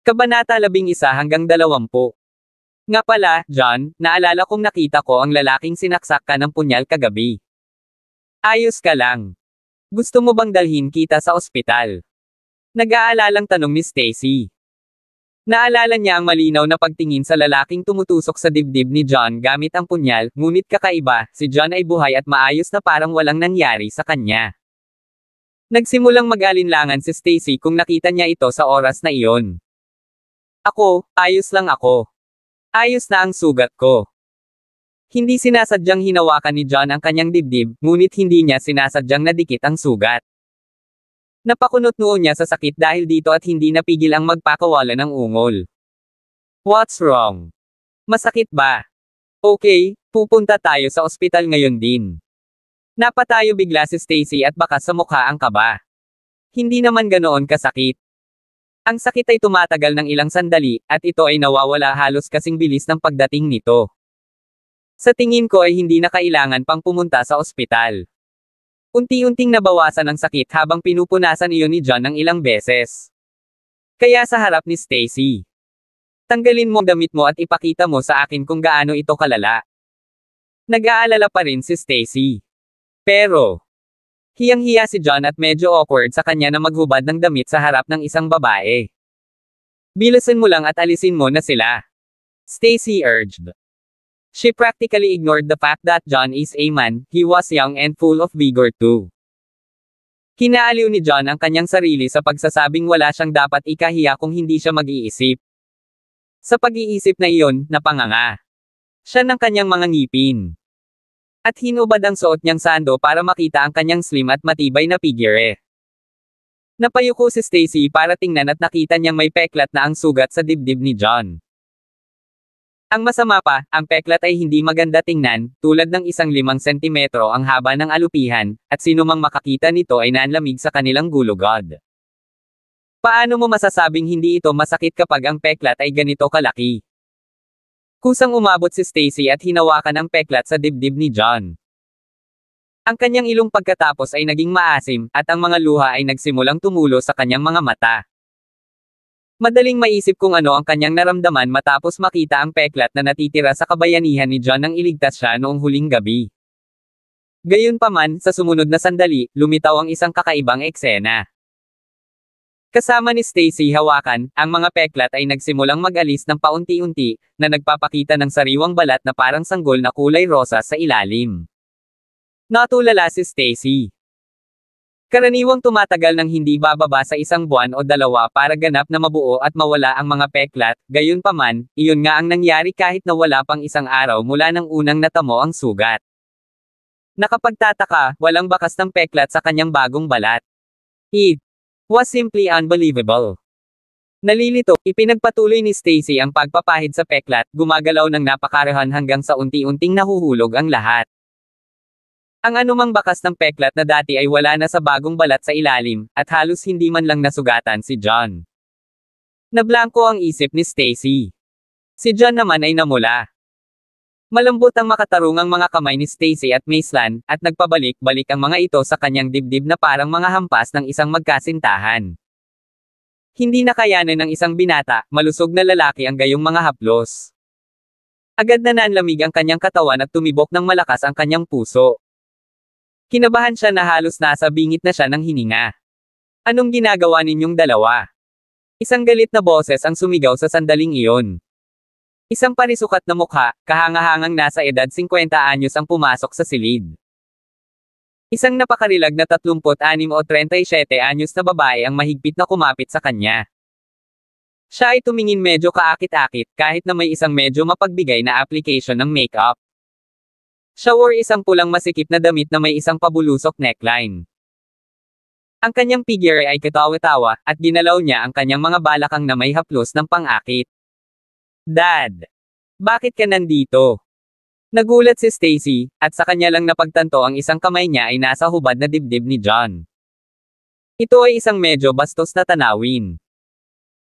Kabanata 11-20. Nga pala, John, naalala kong nakita ko ang lalaking sinaksak ka ng punyal kagabi. Ayos ka lang. Gusto mo bang dalhin kita sa ospital? Nag-aalalang tanong ni Stacy. Naalala niya ang malinaw na pagtingin sa lalaking tumutusok sa dibdib ni John gamit ang punyal, ngunit kakaiba, si John ay buhay at maayos na parang walang nangyari sa kanya. Nagsimulang mag-alinlangan si Stacy kung nakita niya ito sa oras na iyon. Ako, ayos lang ako. Ayos na ang sugat ko. Hindi sinasadyang hinawakan ni John ang kanyang dibdib, ngunit hindi niya sinasadyang nadikit ang sugat. Napakunot noo niya sa sakit dahil dito at hindi napigil ang magpakawala ng ungol. What's wrong? Masakit ba? Okay, pupunta tayo sa ospital ngayon din. Napatayo bigla si Stacy at baka sa mukha ang kaba. Hindi naman ganoon kasakit. Ang sakit ay tumatagal ng ilang sandali, at ito ay nawawala halos kasing bilis ng pagdating nito. Sa tingin ko ay hindi na kailangan pang pumunta sa ospital. Unti-unting nabawasan ang sakit habang pinupunasan iyon ni John ng ilang beses. Kaya sa harap ni Stacy. Tanggalin mo ang damit mo at ipakita mo sa akin kung gaano ito kalala. Nag-aalala pa rin si Stacy. Pero, hiyang-hiya si John at medyo awkward sa kanya na maghubad ng damit sa harap ng isang babae. Bilisan mo lang at alisin mo na sila. Stacy urged. She practically ignored the fact that John is a man, he was young and full of vigor too. Kinaaliw ni John ang kanyang sarili sa pagsasabing wala siyang dapat ikahiya kung hindi siya mag-iisip. Sa pag-iisip na iyon, napanganga siya ng kanyang mga ngipin. At hinubad ang suot niyang sando para makita ang kanyang slim at matibay na figure. Napayuko si Stacy para tingnan at nakita niyang may peklat na ang sugat sa dibdib ni John. Ang masama pa, ang peklat ay hindi maganda tingnan, tulad ng 1 sentimetro ang haba ng alupihan, at sino mang makakita nito ay nanlamig sa kanilang gulugod. Paano mo masasabing hindi ito masakit kapag ang peklat ay ganito kalaki? Kusang umabot si Stacy at hinawakan ang peklat sa dibdib ni John. Ang kanyang ilong pagkatapos ay naging maasim, at ang mga luha ay nagsimulang tumulo sa kanyang mga mata. Madaling maisip kung ano ang kanyang naramdaman matapos makita ang peklat na natitira sa kabayanihan ni John nang iligtas siya noong huling gabi. Gayunpaman, sa sumunod na sandali, lumitaw ang isang kakaibang eksena. Kasama ni Stacy hawakan, ang mga peklat ay nagsimulang mag-alis ng paunti-unti, na nagpapakita ng sariwang balat na parang sanggol na kulay rosa sa ilalim. Natulala si Stacy. Karaniwang tumatagal ng hindi bababa sa 1 buwan o 2 para ganap na mabuo at mawala ang mga peklat, gayunpaman, iyon nga ang nangyari kahit na wala pang 1 araw mula nang unang natamo ang sugat. Nakapagtataka, walang bakas ng peklat sa kanyang bagong balat. It was simply unbelievable. Nalilito, ipinagpatuloy ni Stacy ang pagpapahid sa peklat, gumagalaw ng napakarahan hanggang sa unti-unting nahuhulog ang lahat. Ang anumang bakas ng peklat na dati ay wala na sa bagong balat sa ilalim, at halos hindi man lang nasugatan si John. Nablangko ang isip ni Stacy. Si John naman ay namula. Malambot ang makatarungang mga kamay ni Stacy at Maislan, at nagpabalik-balik ang mga ito sa kanyang dibdib na parang mga hampas ng isang magkasintahan. Hindi nakayanan ng isang binata, malusog na lalaki ang gayong mga haplos. Agad na nanlamig ang kanyang katawan at tumibok ng malakas ang kanyang puso. Kinabahan siya na halos nasa bingit na siya ng hininga. Anong ginagawa ninyong dalawa? Isang galit na boses ang sumigaw sa sandaling iyon. Isang parisukat na mukha, kahangahangang nasa edad 50 anyos ang pumasok sa silid. Isang napakarilag na 36 o 37 anyos na babae ang mahigpit na kumapit sa kanya. Siya ay tumingin medyo kaakit-akit kahit na may isang medyo mapagbigay na application ng makeup. Siya wore isang pulang masikip na damit na may isang pabulusok neckline. Ang kanyang figure ay katawa-tawa, at ginalaw niya ang kanyang mga balakang na may haplos ng pang-akit. Dad! Bakit ka nandito? Nagulat si Stacy, at sa kanya lang napagtanto ang isang kamay niya ay nasa hubad na dibdib ni John. Ito ay isang medyo bastos na tanawin.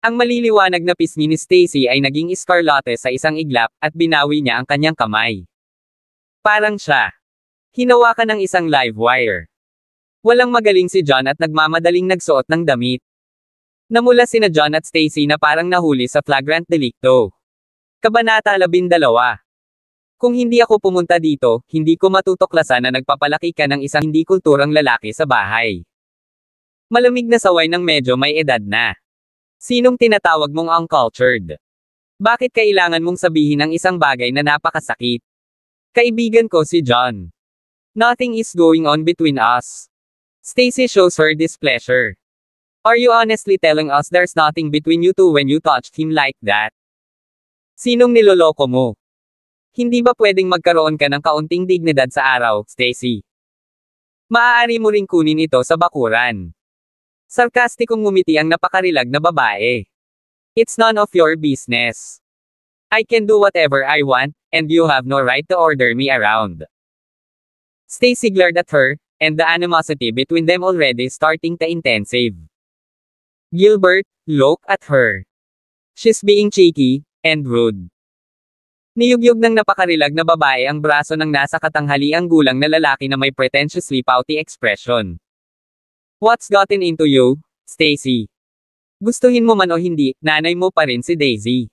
Ang maliliwanag na pisngi ni Stacy ay naging iskarlate sa isang iglap, at binawi niya ang kanyang kamay. Parang siya. Hinawakan ng isang live wire. Walang magaling si John at nagmamadaling nagsuot ng damit. Namula sina John at Stacy na parang nahuli sa flagrant delicto. Kabanata 12. Kung hindi ako pumunta dito, hindi ko matutuklasan na nagpapalaki ka ng isang hindi kulturang lalaki sa bahay. Malamig na saway ng medyo may edad na. Sinong tinatawag mong uncultured? Bakit kailangan mong sabihin ang isang bagay na napakasakit? Kaibigan ko si John. Nothing is going on between us. Stacy shows her displeasure. Are you honestly telling us there's nothing between you two when you touched him like that? Sinong niloloko mo? Hindi ba pwedeng magkaroon ka ng kaunting dignidad sa araw, Stacy? Maaari mo ring kunin ito sa bakuran. Sarkastikong ngumiti ang napakarilag na babae. It's none of your business. I can do whatever I want, and you have no right to order me around. Stacy glared at her, and the animosity between them already starting to intensive. Gilbert, look at her. She's being cheeky, and rude. Niyugyug ng napakarilag na babae ang braso ng nasa katanghaliang gulang na lalaki na may pretentiously pouty expression. What's gotten into you, Stacy? Gustuhin mo man o hindi, nanay mo pa rin si Daisy.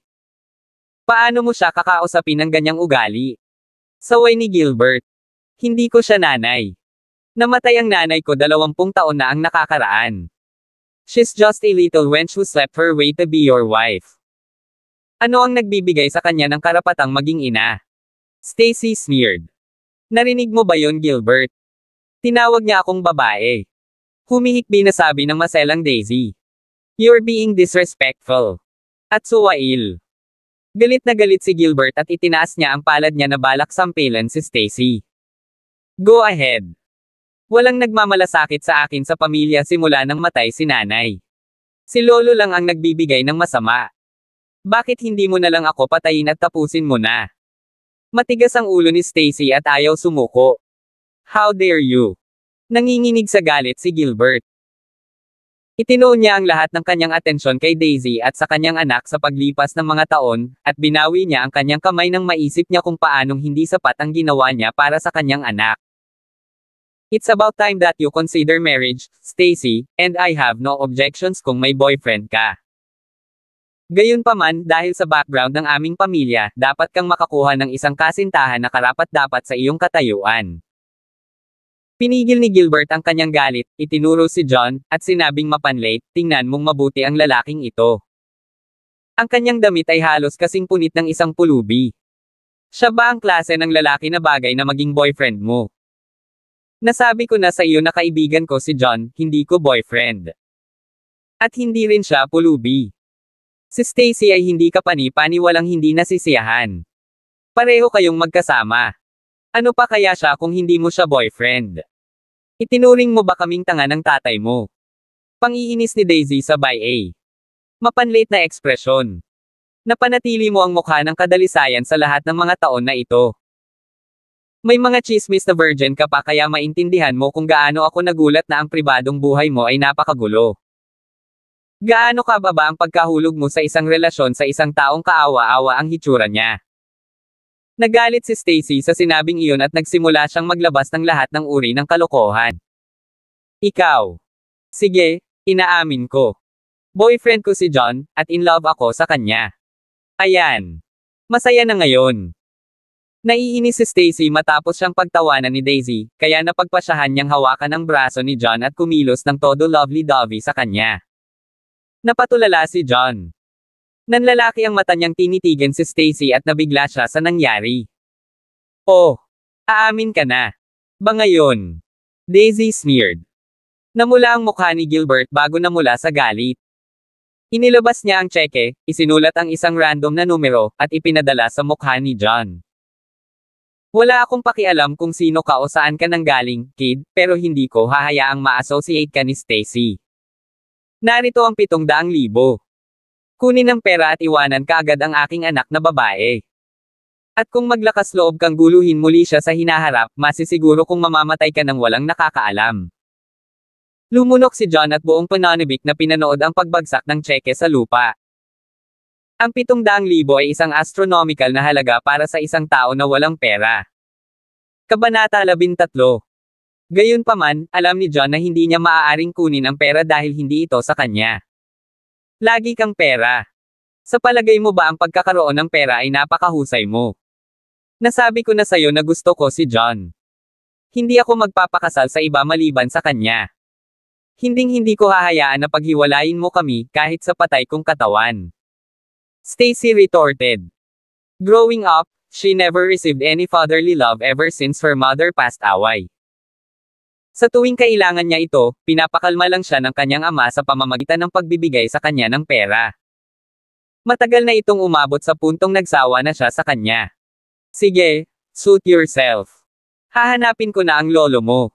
Paano mo siya kakausapin ng ganyang ugali? Saway ni Gilbert. Hindi ko siya nanay. Namatay ang nanay ko 20 taon na ang nakakaraan. She's just a little wench who slept her way to be your wife. Ano ang nagbibigay sa kanya ng karapatang maging ina? Stacy sneered. Narinig mo ba yon, Gilbert? Tinawag niya akong babae. Humihikbi na sabi ng maselang Daisy. You're being disrespectful. At suwail. Galit na galit si Gilbert at itinaas niya ang palad niya na balak sampilan si Stacy. Go ahead. Walang nagmamalasakit sa akin sa pamilya simula nang matay si nanay. Si Lolo lang ang nagbibigay ng masama. Bakit hindi mo na lang ako patayin at tapusin mo na? Matigas ang ulo ni Stacy at ayaw sumuko. How dare you? Nanginginig sa galit si Gilbert. Itinuon niya ang lahat ng kanyang atensyon kay Daisy at sa kanyang anak sa paglipas ng mga taon, at binawi niya ang kanyang kamay nang maisip niya kung paanong hindi sapat ang ginawa niya para sa kanyang anak. It's about time that you consider marriage, Stacy, and I have no objections kung may boyfriend ka. Gayunpaman, dahil sa background ng aming pamilya, dapat kang makakuha ng isang kasintahan na karapat-dapat sa iyong katayuan. Pinigil ni Gilbert ang kanyang galit, itinuro si John, at sinabing mapanlate, tingnan mong mabuti ang lalaking ito. Ang kanyang damit ay halos kasing punit ng isang pulubi. Siya ba ang klase ng lalaki na bagay na maging boyfriend mo? Nasabi ko na sa iyo na kaibigan ko si John, hindi ko boyfriend. At hindi rin siya pulubi. Si Stacy ay hindi kapani-pani, walang hindi nasisiyahan. Pareho kayong magkasama. Ano pa kaya siya kung hindi mo siya boyfriend? Itinuring mo ba kaming tanga ng tatay mo? Pangiinis ni Daisy sabay A. Mapanlate na ekspresyon. Napanatili mo ang mukha ng kadalisayan sa lahat ng mga taon na ito. May mga chismis na virgin ka pa kaya maintindihan mo kung gaano ako nagulat na ang pribadong buhay mo ay napakagulo. Gaano kababa ang pagkahulog mo sa isang relasyon sa isang taong kaawa-awa ang hitsura niya. Nagalit si Stacy sa sinabing iyon at nagsimula siyang maglabas ng lahat ng uri ng kalokohan. Ikaw. Sige, inaamin ko. Boyfriend ko si John, at in love ako sa kanya. Ayan. Masaya na ngayon. Naiinis si Stacy matapos siyang pagtawanan ni Daisy, kaya napagpasyahan niyang hawakan ang braso ni John at kumilos ng todo lovey-dovey sa kanya. Napatulala si John. Nanlalaki ang mata niyang tinitigan si Stacy at nabigla siya sa nangyari. Oh, aamin ka na. Ba ngayon? Daisy sneered. Namula ang mukha ni Gilbert bago namula sa galit. Inilabas niya ang tseke, isinulat ang isang random na numero, at ipinadala sa mukha ni John. Wala akong pakialam kung sino ka o saan ka nanggaling, kid, pero hindi ko hahayaang ma-associate ka ni Stacy. Narito ang 700,000. Kunin ang pera at iwanan kaagad ang aking anak na babae. At kung maglakas loob kang guluhin muli siya sa hinaharap, masisiguro kung mamamatay ka nang walang nakakaalam. Lumunok si John at buong pananabik na pinanood ang pagbagsak ng tseke sa lupa. Ang 700,000 ay isang astronomical na halaga para sa isang tao na walang pera. Kabanata 13. Gayunpaman, alam ni John na hindi niya maaaring kunin ang pera dahil hindi ito sa kanya. Lagi kang pera. Sa palagay mo ba ang pagkakaroon ng pera ay napakahusay mo? Nasabi ko na sayo na gusto ko si John. Hindi ako magpapakasal sa iba maliban sa kanya. Hinding-hindi ko hahayaan na paghiwalayin mo kami kahit sa patay kong katawan. Stacy retorted. Growing up, she never received any fatherly love ever since her mother passed away. Sa tuwing kailangan niya ito, pinapakalma lang siya ng kanyang ama sa pamamagitan ng pagbibigay sa kanya ng pera. Matagal na itong umabot sa puntong nagsawa na siya sa kanya. Sige, suit yourself. Hahanapin ko na ang lolo mo.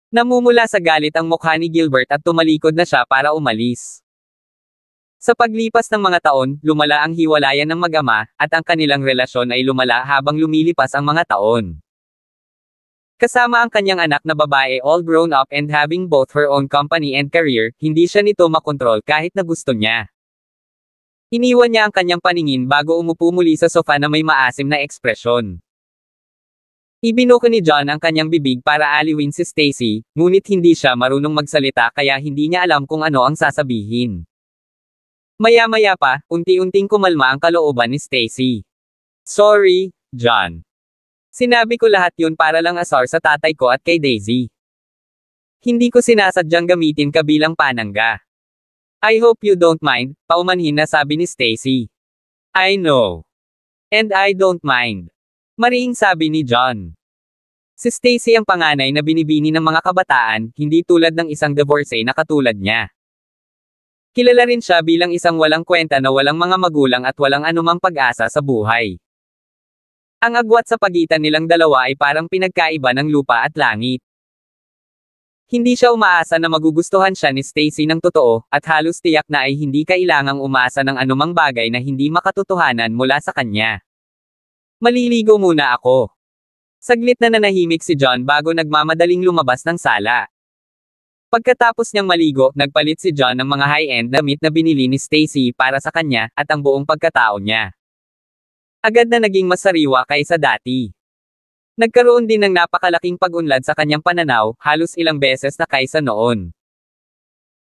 Namumula sa galit ang mukha ni Gilbert at tumalikod na siya para umalis. Sa paglipas ng mga taon, lumala ang hiwalayan ng mag-ama, at ang kanilang relasyon ay lumala habang lumilipas ang mga taon. Kasama ang kanyang anak na babae all grown up and having both her own company and career, hindi siya nito makontrol kahit na gusto niya. Iniwan niya ang kanyang paningin bago umupo muli sa sofa na may maasim na ekspresyon. Ibinuko ni John ang kanyang bibig para aliwin si Stacy, ngunit hindi siya marunong magsalita kaya hindi niya alam kung ano ang sasabihin. Maya-maya pa, unti-unting kumalma ang kalooban ni Stacy. Sorry, John. Sinabi ko lahat yun para lang asar sa tatay ko at kay Daisy. Hindi ko sinasadyang gamitin ka bilang panangga. I hope you don't mind, paumanhin na sabi ni Stacy. I know. And I don't mind. Mariing sabi ni John. Si Stacy ang panganay na binibini ng mga kabataan, hindi tulad ng isang divorcee na katulad niya. Kilala rin siya bilang isang walang kwenta na walang mga magulang at walang anumang pag-asa sa buhay. Ang agwat sa pagitan nilang dalawa ay parang pinagkaiba ng lupa at langit. Hindi siya umaasa na magugustuhan siya ni Stacy ng totoo, at halos tiyak na ay hindi kailangang umaasa ng anumang bagay na hindi makatotohanan mula sa kanya. Maliligo muna ako. Saglit na nanahimik si John bago nagmamadaling lumabas ng sala. Pagkatapos niyang maligo, nagpalit si John ng mga high-end damit na binili ni Stacy para sa kanya, at ang buong pagkatao niya. Agad na naging masariwa kaysa dati. Nagkaroon din ng napakalaking pag-unlad sa kanyang pananaw, halos ilang beses na kaysa noon.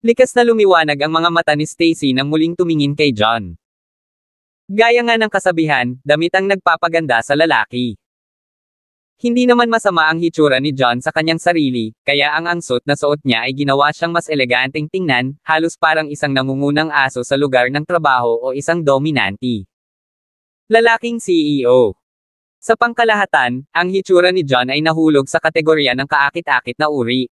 Likas na lumiwanag ang mga mata ni Stacy nang muling tumingin kay John. Gaya nga ng kasabihan, damit ang nagpapaganda sa lalaki. Hindi naman masama ang hitsura ni John sa kanyang sarili, kaya ang suot na suot niya ay ginawa siyang mas eleganteng tingnan, halos parang isang nangungunang aso sa lugar ng trabaho o isang dominante. Lalaking CEO. Sa pangkalahatan, ang hitsura ni John ay nahulog sa kategorya ng kaakit-akit na uri.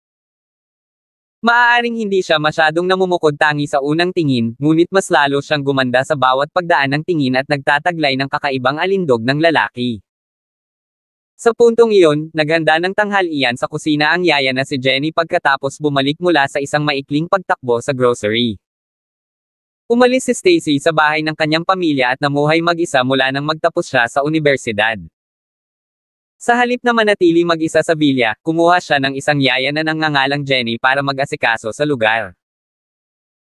Maaaring hindi siya masyadong namumukod tangi sa unang tingin, ngunit mas lalo siyang gumanda sa bawat pagdaan ng tingin at nagtataglay ng kakaibang alindog ng lalaki. Sa puntong iyon, naghanda ng tanghalian sa kusina ang yaya na si Jenny pagkatapos bumalik mula sa isang maikling pagtakbo sa grocery. Umalis si Stacy sa bahay ng kanyang pamilya at namuhay mag-isa mula nang magtapos siya sa unibersidad. Sa halip na manatili mag-isa sa villa, kumuha siya ng isang yaya na nangangalang Jenny para mag-asikaso sa lugar.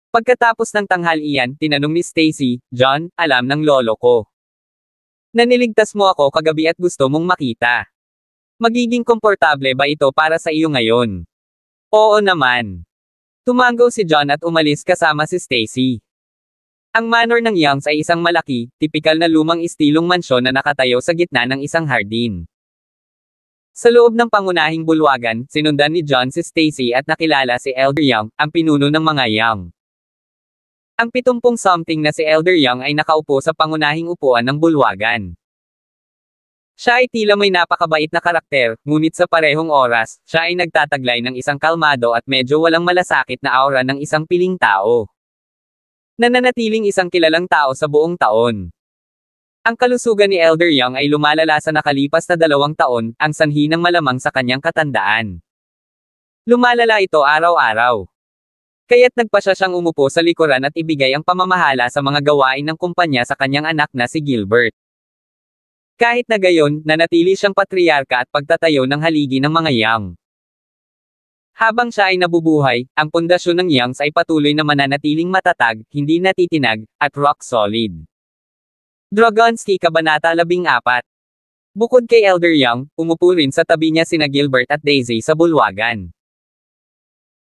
Pagkatapos ng tanghalian, tinanong ni Stacy, John, alam ng lolo ko. Naniligtas mo ako kagabi at gusto mong makita. Magiging komportable ba ito para sa iyo ngayon? Oo naman. Tumango si John at umalis kasama si Stacy. Ang manor ng Youngs ay isang malaki, tipikal na lumang istilong mansyon na nakatayo sa gitna ng isang hardin. Sa loob ng pangunahing bulwagan, sinundan ni John si Stacy at nakilala si Elder Young, ang pinuno ng mga Young. Ang 70-something na si Elder Young ay nakaupo sa pangunahing upuan ng bulwagan. Siya ay tila may napakabait na karakter, ngunit sa parehong oras, siya ay nagtataglay ng isang kalmado at medyo walang malasakit na aura ng isang piling tao. Nananatiling isang kilalang tao sa buong taon. Ang kalusugan ni Elder Young ay lumalala sa nakalipas na 2 taon, ang sanhi ng malamang sa kanyang katandaan. Lumalala ito araw-araw. Kaya't nagpasya siyang umupo sa likuran at ibigay ang pamamahala sa mga gawain ng kumpanya sa kanyang anak na si Gilbert. Kahit na gayon, nanatili siyang patriarka at pagtatayo ng haligi ng mga Young. Habang siya ay nabubuhay, ang pundasyon ng Youngs ay patuloy na mananatiling matatag, hindi natitinag, at rock solid. Dragonski Kabanata 14. Bukod kay Elder Young, umupo rin sa tabi niya sina Gilbert at Daisy sa bulwagan.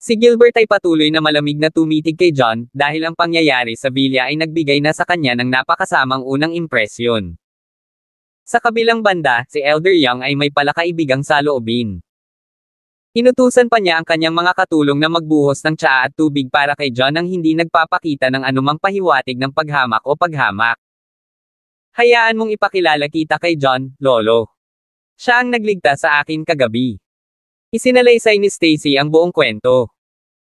Si Gilbert ay patuloy na malamig na tumitig kay John, dahil ang pangyayari sa villa ay nagbigay na sa kanya ng napakasamang unang impresyon. Sa kabilang banda, si Elder Young ay may palakaibigang saloobin. Inutusan pa niya ang kanyang mga katulong na magbuhos ng tsaa at tubig para kay John nang hindi nagpapakita ng anumang pahiwatig ng paghamak o paghamak. Hayaan mong ipakilala kita kay John, Lolo. Siya ang nagligtas sa akin kagabi. Isinalaysay ni Stacy ang buong kwento.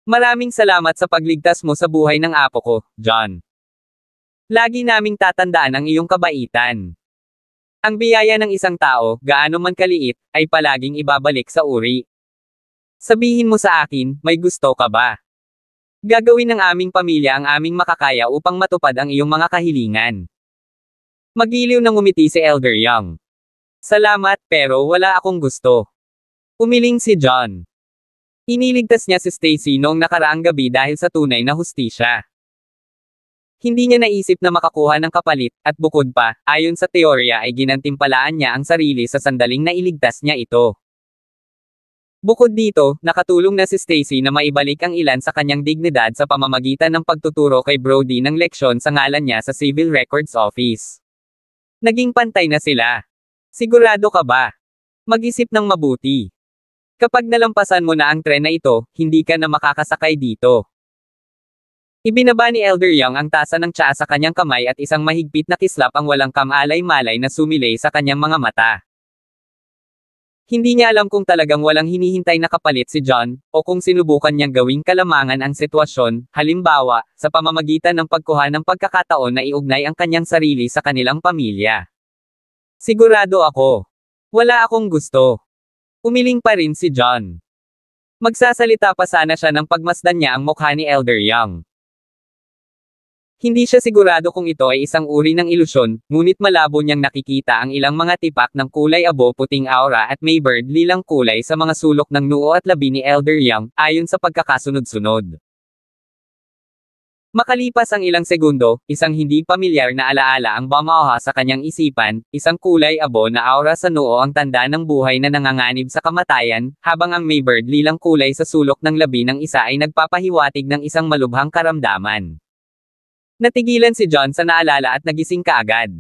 Maraming salamat sa pagligtas mo sa buhay ng apo ko, John. Lagi naming tatandaan ang iyong kabaitan. Ang biyaya ng isang tao, gaano man kaliit, ay palaging ibabalik sa uri. Sabihin mo sa akin, may gusto ka ba? Gagawin ng aming pamilya ang aming makakaya upang matupad ang iyong mga kahilingan. Magiliw na ngumiti si Elder Young. Salamat, pero wala akong gusto. Umiling si John. Iniligtas niya si Stacy noong nakaraang gabi dahil sa tunay na hustisya. Hindi niya naisip na makakuha ng kapalit, at bukod pa, ayon sa teorya ay ginantimpalaan niya ang sarili sa sandaling na iligtas niya ito. Bukod dito, nakatulong na si Stacy na maibalik ang ilan sa kanyang dignidad sa pamamagitan ng pagtuturo kay Brody ng leksyon sa ngalan niya sa Civil Records Office. Naging pantay na sila. Sigurado ka ba? Mag-isip ng mabuti. Kapag nalampasan mo na ang tren na ito, hindi ka na makakasakay dito. Ibinaba ni Elder Young ang tasa ng tsaa sa kanyang kamay at isang mahigpit na kislap ang walang kamalay-malay na sumilay sa kanyang mga mata. Hindi niya alam kung talagang walang hinihintay na kapalit si John, o kung sinubukan niyang gawing kalamangan ang sitwasyon, halimbawa, sa pamamagitan ng pagkuha ng pagkakataon na iugnay ang kanyang sarili sa kanilang pamilya. Sigurado ako. Wala akong gusto. Umiling pa rin si John. Magsasalita pa sana siya nang pagmasdan niya ang mukha ni Elder Young. Hindi siya sigurado kung ito ay isang uri ng ilusyon, ngunit malabo niyang nakikita ang ilang mga tipak ng kulay abo puting aura at may bird lilang kulay sa mga sulok ng noo at labi ni Elder Young, ayon sa pagkakasunod-sunod. Makalipas ang ilang segundo, isang hindi pamilyar na alaala ang bumaha sa kanyang isipan, isang kulay abo na aura sa noo ang tanda ng buhay na nanganganib sa kamatayan, habang ang may bird lilang kulay sa sulok ng labi ng isa ay nagpapahiwatig ng isang malubhang karamdaman. Natigilan si John sa naalala at nagising kaagad.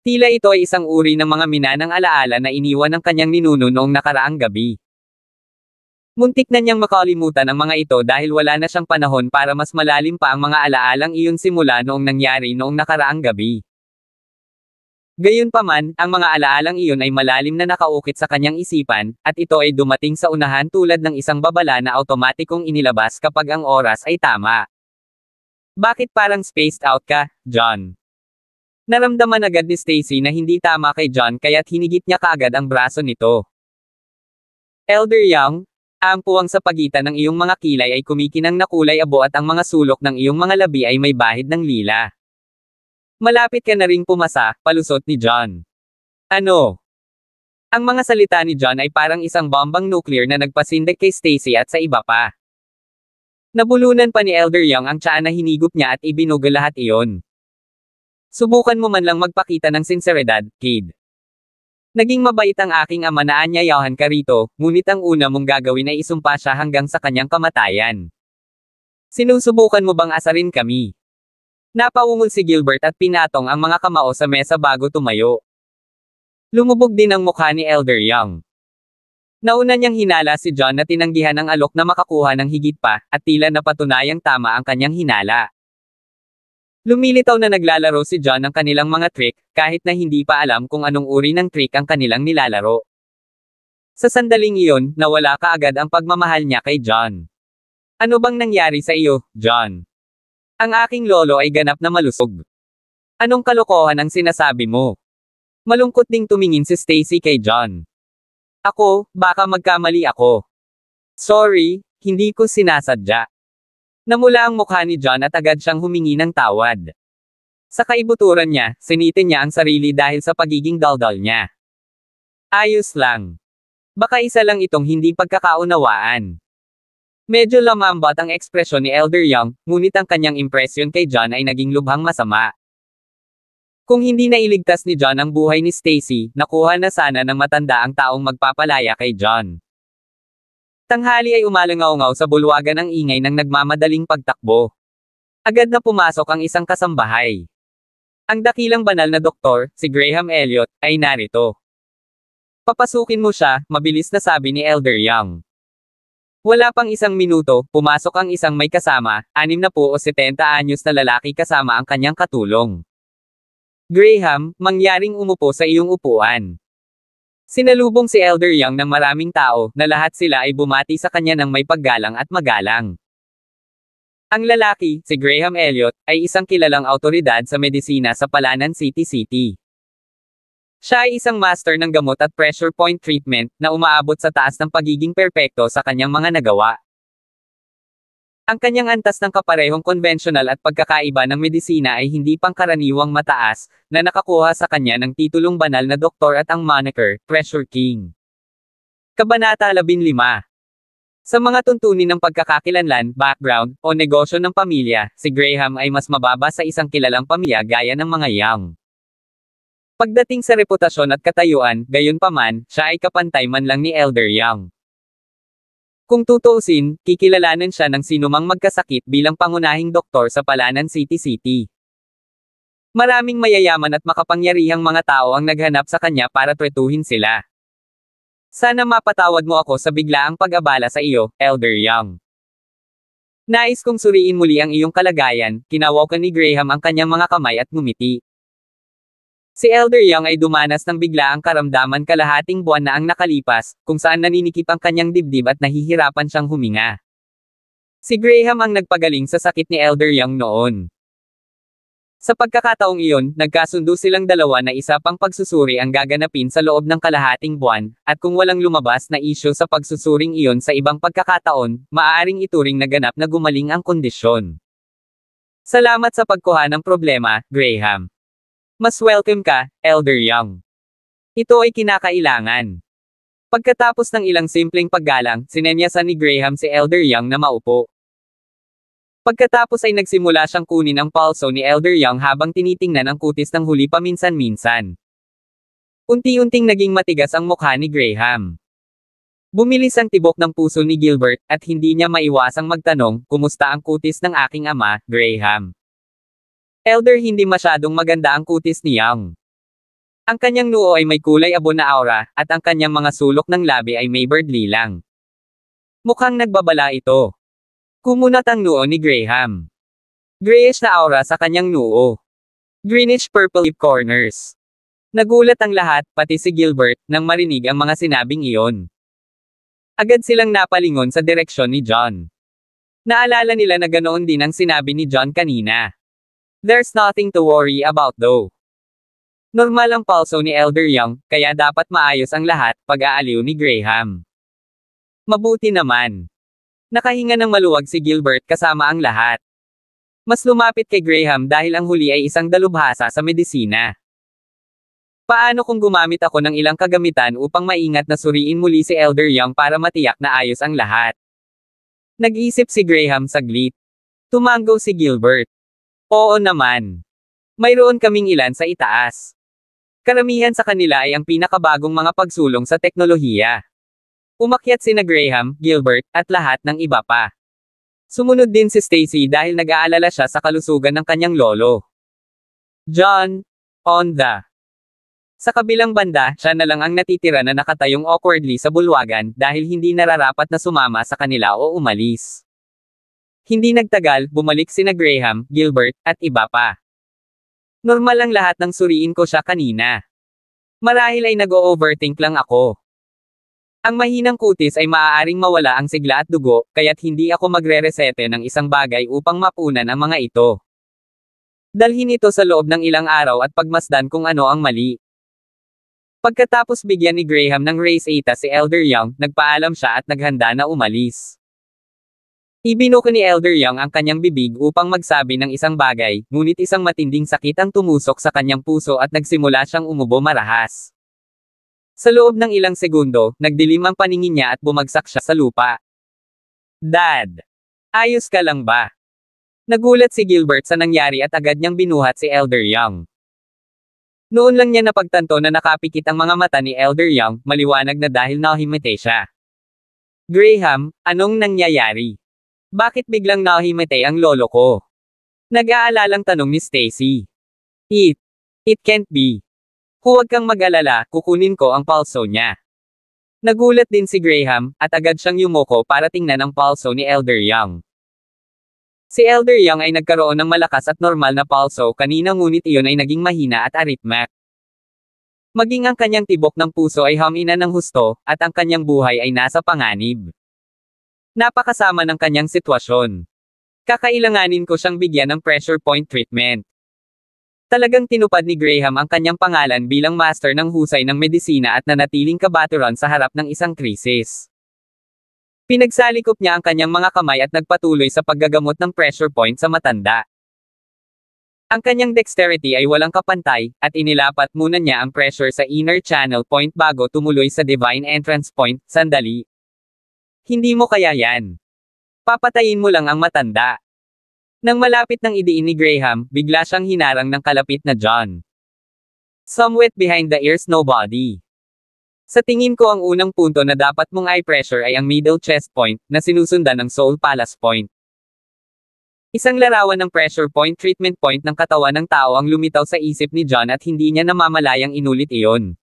Tila ito ay isang uri ng mga minanang alaala na iniwan ng kanyang ninuno noong nakaraang gabi. Muntik na niyang makalimutan ang mga ito dahil wala na siyang panahon para mas malalim pa ang mga alaalang iyon simula noong nangyari noong nakaraang gabi. Gayunpaman, ang mga alaalang iyon ay malalim na nakaukit sa kanyang isipan, at ito ay dumating sa unahan tulad ng isang babala na automatikong inilabas kapag ang oras ay tama. Bakit parang spaced out ka, John? Naramdaman agad ni Stacy na hindi tama kay John kaya't hinigit niya kaagad ang braso nito. Elder Young, ang puwang sa pagitan ng iyong mga kilay ay kumikinang na kulay abo at ang mga sulok ng iyong mga labi ay may bahid ng lila. Malapit ka na ring pumasa, palusot ni John. Ano? Ang mga salita ni John ay parang isang bombang nuclear na nagpasindak kay Stacy at sa iba pa. Nabulunan pa ni Elder Young ang tsaa na hinigop niya at ibinuga lahat iyon. Subukan mo man lang magpakita ng sinseridad, kid. Naging mabait ang aking ama na anyayahan ka rito, ngunit ang una mong gagawin ay isumpa siya hanggang sa kanyang kamatayan. Sinusubukan mo bang asarin kami? Napaungol si Gilbert at pinatong ang mga kamao sa mesa bago tumayo. Lumubog din ang mukha ni Elder Young. Nauna niyang hinala si John na tinanggihan ang alok na makakuha ng higit pa, at tila napatunayang tama ang kanyang hinala. Lumilitaw na naglalaro si John ng kanilang mga trick, kahit na hindi pa alam kung anong uri ng trick ang kanilang nilalaro. Sa sandaling iyon, nawala kaagad ang pagmamahal niya kay John. Ano bang nangyari sa iyo, John? Ang aking lolo ay ganap na malusog. Anong kalokohan ang sinasabi mo? Malungkot ding tumingin si Stacy kay John. Ako, baka magkamali ako. Sorry, hindi ko sinasadya. Namula ang mukha ni John at agad siyang humingi ng tawad. Sa kaibuturan niya, sinitin niya ang sarili dahil sa pagiging daldal niya. Ayos lang. Baka isa lang itong hindi pagkakaunawaan. Medyo lamambot ang ekspresyon ni Elder Young, ngunit ang kanyang impresyon kay John ay naging lubhang masama. Kung hindi na iligtas ni John ang buhay ni Stacy, nakuha na sana ng matanda ang taong magpapalaya kay John. Tanghali ay umalangaw-ngaw sa bulwagan ang ingay ng nagmamadaling pagtakbo. Agad na pumasok ang isang kasambahay. Ang dakilang banal na doktor, si Graham Elliot, ay narito. Papasukin mo siya, mabilis na sabi ni Elder Young. Wala pang isang minuto, pumasok ang isang may kasama, 60 o 70 anyos na lalaki kasama ang kanyang katulong. Graham, mangyaring umupo sa iyong upuan. Sinalubong si Elder Young ng maraming tao, na lahat sila ay bumati sa kanya ng may paggalang at magalang. Ang lalaki, si Graham Elliot, ay isang kilalang awtoridad sa medisina sa Palanan City. Siya ay isang master ng gamot at pressure point treatment, na umaabot sa taas ng pagiging perpekto sa kanyang mga nagawa. Ang kanyang antas ng kaparehong konbensyonal at pagkakaiba ng medisina ay hindi pangkaraniwang mataas, na nakakuha sa kanya ng titulong banal na doktor at ang moniker, Pressure King. Kabanata 15. Sa mga tuntunin ng pagkakakilanlan, background, o negosyo ng pamilya, si Graham ay mas mababa sa isang kilalang pamilya gaya ng mga Young. Pagdating sa reputasyon at katayuan, gayunpaman, siya ay kapantay man lang ni Elder Young. Kung tutuusin, kikilalanin siya ng sinumang magkasakit bilang pangunahing doktor sa Palanan City. Maraming mayayaman at makapangyarihang mga tao ang naghanap sa kanya para tretuhin sila. Sana mapatawad mo ako sa biglaang pag-abala sa iyo, Elder Young. Nais kong suriin muli ang iyong kalagayan, kinawakan ni Graham ang kanyang mga kamay at ngumiti. Si Elder Young ay dumanas ng biglaang karamdaman kalahating buwan na ang nakalipas, kung saan naninikip ang kanyang dibdib at nahihirapan siyang huminga. Si Graham ang nagpagaling sa sakit ni Elder Young noon. Sa pagkakataong iyon, nagkasundo silang dalawa na isa pang pagsusuri ang gaganapin sa loob ng kalahating buwan, at kung walang lumabas na isyu sa pagsusuring iyon sa ibang pagkakataon, maaaring ituring na ganap na gumaling ang kondisyon. Salamat sa pagkuha ng problema, Graham. Mas welcome ka, Elder Young. Ito ay kinakailangan. Pagkatapos ng ilang simpleng paggalang, sinenyasan ni Graham si Elder Young na maupo. Pagkatapos ay nagsimula siyang kunin ang pulso ni Elder Young habang tinitingnan ang kutis ng huli paminsan-minsan. Unti-unting naging matigas ang mukha ni Graham. Bumilis ang tibok ng puso ni Gilbert, at hindi niya maiwasang magtanong, kumusta ang kutis ng aking ama, Graham? Elder, hindi masyadong maganda ang kutis ni Young. Ang kanyang noo ay may kulay abo na aura, at ang kanyang mga sulok ng labi ay may birdly lang. Mukhang nagbabala ito. Kumunat ang noo ni Graham. Grayish na aura sa kanyang noo. Greenish purple lip corners. Nagulat ang lahat, pati si Gilbert, nang marinig ang mga sinabing iyon. Agad silang napalingon sa direksyon ni John. Naalala nila na ganoon din ang sinabi ni John kanina. There's nothing to worry about though. Normal ang pulso ni Elder Young, kaya dapat maayos ang lahat, pag-aaliw ni Graham. Mabuti naman. Nakahinga ng maluwag si Gilbert kasama ang lahat. Mas lumapit kay Graham dahil ang huli ay isang dalubhasa sa medisina. Paano kung gumamit ako ng ilang kagamitan upang maingat na suriin muli si Elder Young para matiyak na ayos ang lahat? Nag-isip si Graham saglit. Tumango si Gilbert. Oo naman. Mayroon kaming ilan sa itaas. Karamihan sa kanila ay ang pinakabagong mga pagsulong sa teknolohiya. Umakyat sina Graham, Gilbert, at lahat ng iba pa. Sumunod din si Stacy dahil nag-aalala siya sa kalusugan ng kanyang lolo. John, on the. Sa kabilang banda, siya na lang ang natitira na nakatayong awkwardly sa bulwagan dahil hindi nararapat na sumama sa kanila o umalis. Hindi nagtagal, bumalik sina Graham, Gilbert, at iba pa. Normal ang lahat ng suriin ko siya kanina. Marahil ay nag-o-overthink lang ako. Ang mahinang kutis ay maaaring mawala ang sigla at dugo, kaya't hindi ako magre-resete ng isang bagay upang mapunan ang mga ito. Dalhin ito sa loob ng ilang araw at pagmasdan kung ano ang mali. Pagkatapos bigyan ni Graham ng race 8 si Elder Young, nagpaalam siya at naghanda na umalis. Ibinuko ni Elder Young ang kanyang bibig upang magsabi ng isang bagay, ngunit isang matinding sakit ang tumusok sa kanyang puso at nagsimula siyang umubo marahas. Sa loob ng ilang segundo, nagdilim ang paningin niya at bumagsak siya sa lupa. Dad! Ayos ka lang ba? Nagulat si Gilbert sa nangyari at agad niyang binuhat si Elder Young. Noon lang niya napagtanto na nakapikit ang mga mata ni Elder Young, maliwanag na dahil nahimete siya. Graham, anong nangyayari? Bakit biglang nahimete ang lolo ko? Nag-aalalang tanong ni Stacy. It can't be. Huwag kang mag-alala, kukunin ko ang pulso niya. Nagulat din si Graham, at agad siyang yumuko para tingnan ang pulso ni Elder Young. Si Elder Young ay nagkaroon ng malakas at normal na pulso kanina ngunit iyon ay naging mahina at arrhythmic. Maging ang kanyang tibok ng puso ay humina ng husto, at ang kanyang buhay ay nasa panganib. Napakasama ng kanyang sitwasyon. Kakailanganin ko siyang bigyan ng pressure point treatment. Talagang tinupad ni Graham ang kanyang pangalan bilang master ng husay ng medisina at nanatiling kabaturan sa harap ng isang krisis. Pinagsalikop niya ang kanyang mga kamay at nagpatuloy sa paggagamot ng pressure point sa matanda. Ang kanyang dexterity ay walang kapantay, at inilapat muna niya ang pressure sa inner channel point bago tumuloy sa divine entrance point. Sandali. Hindi mo kaya yan. Papatayin mo lang ang matanda. Nang malapit ng idiin ni Graham, bigla siyang hinarang ng kalapit na John. Somewhat behind the ears nobody. Sa tingin ko ang unang punto na dapat mong i-pressure ay ang middle chest point, na sinusundan ng Soul Palace point. Isang larawan ng pressure point treatment point ng katawan ng tao ang lumitaw sa isip ni John at hindi niya namamalayang inulit iyon.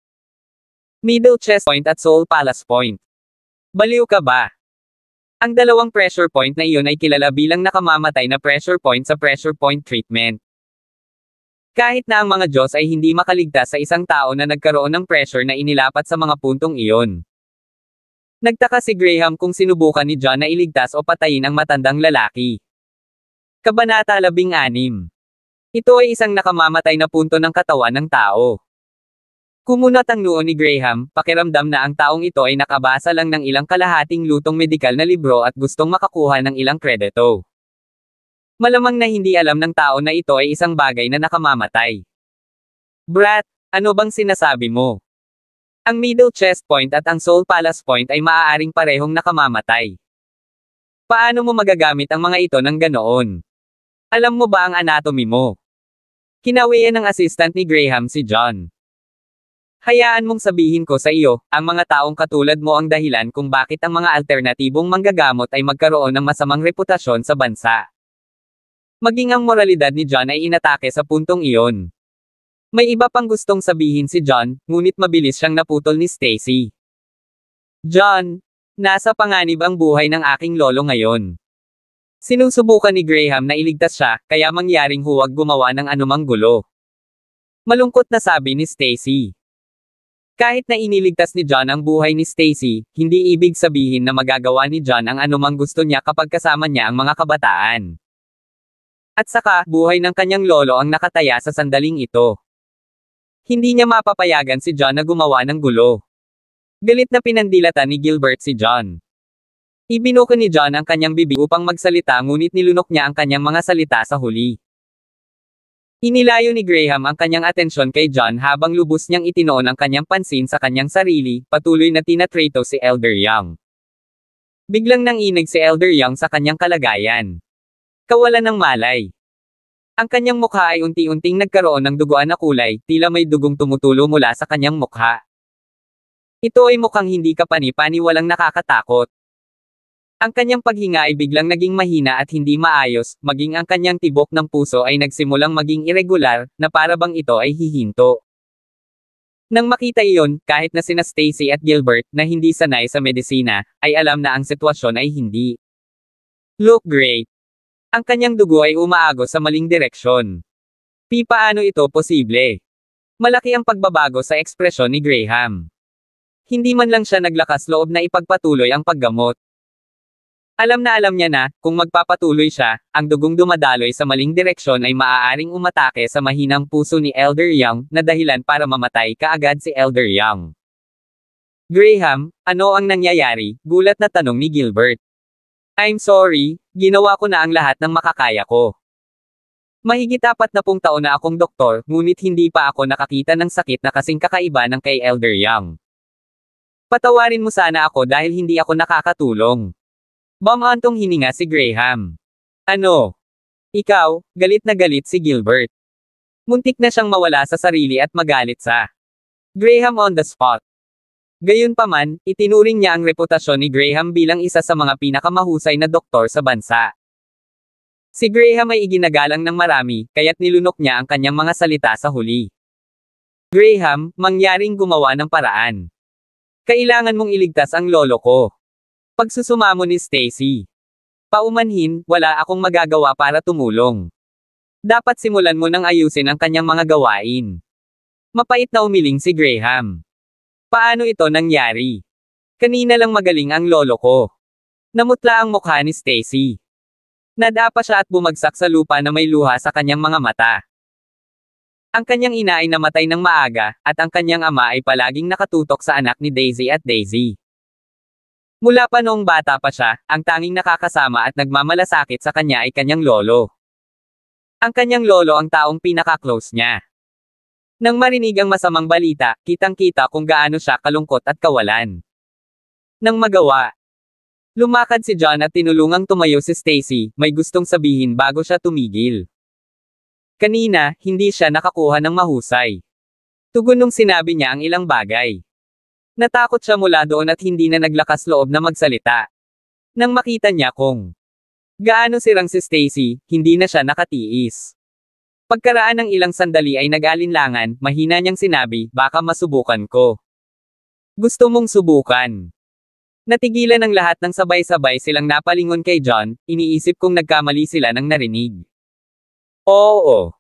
Middle chest point at Soul Palace point. Baliw ka ba? Ang dalawang pressure point na iyon ay kilala bilang nakamamatay na pressure point sa pressure point treatment. Kahit na ang mga Diyos ay hindi makaligtas sa isang tao na nagkaroon ng pressure na inilapat sa mga puntong iyon. Nagtaka si Graham kung sinubukan ni John na iligtas o patayin ang matandang lalaki. Kabanata 16. Ito ay isang nakamamatay na punto ng katawan ng tao. Kumunat ang noo ni Graham, pakiramdam na ang taong ito ay nakabasa lang ng ilang kalahating lutong medikal na libro at gustong makakuha ng ilang kredito. Malamang na hindi alam ng tao na ito ay isang bagay na nakamamatay. Brat, ano bang sinasabi mo? Ang middle chest point at ang Soul Palace point ay maaaring parehong nakamamatay. Paano mo magagamit ang mga ito ng ganoon? Alam mo ba ang anatomy mo? Kinawian ng assistant ni Graham si John. Hayaan mong sabihin ko sa iyo, ang mga taong katulad mo ang dahilan kung bakit ang mga alternatibong manggagamot ay magkaroon ng masamang reputasyon sa bansa. Maging ang moralidad ni John ay inatake sa puntong iyon. May iba pang gustong sabihin si John, ngunit mabilis siyang naputol ni Stacy. John, nasa panganib ang buhay ng aking lolo ngayon. Sinusubukan ni Graham na iligtas siya, kaya mangyaring huwag gumawa ng anumang gulo. Malungkot na sabi ni Stacy. Kahit na iniligtas ni John ang buhay ni Stacy, hindi ibig sabihin na magagawa ni John ang anumang gusto niya kapag kasama niya ang mga kabataan. At saka, buhay ng kanyang lolo ang nakataya sa sandaling ito. Hindi niya mapapayagan si John na gumawa ng gulo. Galit na pinandilatan ni Gilbert si John. Ibinuko ni John ang kanyang bibig upang magsalita ngunit nilunok niya ang kanyang mga salita sa huli. Inilayo ni Graham ang kanyang atensyon kay John habang lubos niyang itinoon ang kanyang pansin sa kanyang sarili, patuloy na tinatrato si Elder Young. Biglang nanginig si Elder Young sa kanyang kalagayan. Kawalan ng malay. Ang kanyang mukha ay unti-unting nagkaroon ng duguan na kulay, tila may dugong tumutulo mula sa kanyang mukha. Ito ay mukhang hindi kapani-pani walang nakakatakot. Ang kanyang paghinga ay biglang naging mahina at hindi maayos, maging ang kanyang tibok ng puso ay nagsimulang maging irregular, na para bang ito ay hihinto. Nang makita iyon, kahit na sina Stacy at Gilbert, na hindi sanay sa medisina, ay alam na ang sitwasyon ay hindi look great. Ang kanyang dugo ay umaagos sa maling direksyon. Paano ito posible? Malaki ang pagbabago sa ekspresyon ni Graham. Hindi man lang siya naglakas loob na ipagpatuloy ang paggamot. Alam niya na, kung magpapatuloy siya, ang dugong dumadaloy sa maling direksyon ay maaaring umatake sa mahinang puso ni Elder Young, na dahilan para mamatay kaagad si Elder Young. Graham, ano ang nangyayari? Gulat na tanong ni Gilbert. I'm sorry, ginawa ko na ang lahat ng makakaya ko. Mahigit 40 taon na akong doktor, ngunit hindi pa ako nakakita ng sakit na kasing kakaiba ng kay Elder Young. Patawarin mo sana ako dahil hindi ako nakakatulong. Bumantong hininga si Graham. Ano? Ikaw, galit na galit si Gilbert. Muntik na siyang mawala sa sarili at magalit sa Graham on the spot. Gayunpaman, itinuring niya ang reputasyon ni Graham bilang isa sa mga pinakamahusay na doktor sa bansa. Si Graham ay iginagalang ng marami, kaya't nilunok niya ang kanyang mga salita sa huli. Graham, mangyaring gumawa ng paraan. Kailangan mong iligtas ang lolo ko. Pagsusumamo ni Stacy. Paumanhin, wala akong magagawa para tumulong. Dapat simulan mo nang ayusin ang kanyang mga gawain. Mapait na umiling si Graham. Paano ito nangyari? Kanina lang magaling ang lolo ko. Namutla ang mukha ni Stacy. Nadapa siya at bumagsak sa lupa na may luha sa kanyang mga mata. Ang kanyang ina ay namatay ng maaga, at ang kanyang ama ay palaging nakatutok sa anak ni Daisy at Daisy. Mula pa noong bata pa siya, ang tanging nakakasama at nagmamalasakit sa kanya ay kanyang lolo. Ang kanyang lolo ang taong pinaka-close niya. Nang marinig ang masamang balita, kitang-kita kung gaano siya kalungkot at kawalan. Nang magawa, lumakad si John at tinulungang tumayo si Stacy, may gustong sabihin bago siya tumigil. Kanina, hindi siya nakakuha ng mahusay. Tugon nung sinabi niya ang ilang bagay. Natakot siya mula doon at hindi na naglakas loob na magsalita. Nang makita niya kung gaano sirang si Stacy, hindi na siya nakatiis. Pagkaraan ng ilang sandali ay nag-alinlangan, mahina niyang sinabi, baka masubukan ko. Gusto mong subukan. Natigilan ang lahat ng sabay-sabay silang napalingon kay John, iniisip kong nagkamali sila ng narinig. Oo.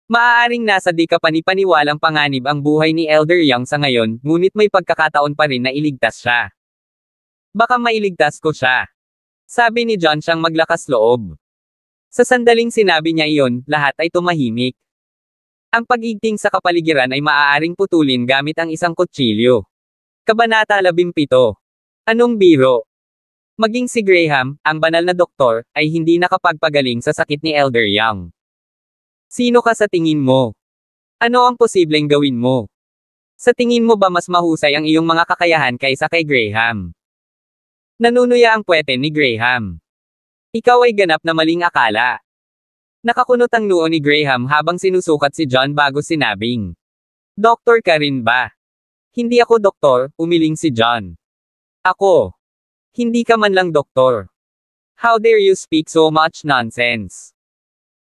Maaaring nasa di kapanipaniwalang panganib ang buhay ni Elder Young sa ngayon, ngunit may pagkakataon pa rin na iligtas siya. Baka mailigtas ko siya. Sabi ni John siyang maglakas loob. Sa sandaling sinabi niya iyon, lahat ay tumahimik. Ang pag-igting sa kapaligiran ay maaaring putulin gamit ang isang kutsilyo. Kabanata 17. Anong biro? Maging si Graham, ang banal na doktor, ay hindi nakapagpagaling sa sakit ni Elder Young. Sino ka sa tingin mo? Ano ang posibleng gawin mo? Sa tingin mo ba mas mahusay ang iyong mga kakayahan kaysa kay Graham? Nanunuya ang puwete ni Graham. Ikaw ay ganap na maling akala. Nakakunot ang noo ni Graham habang sinusukat si John bago sinabing, Doktor ka rin ba? Hindi ako doktor, umiling si John. Ako. Hindi ka man lang doktor. How dare you speak so much nonsense?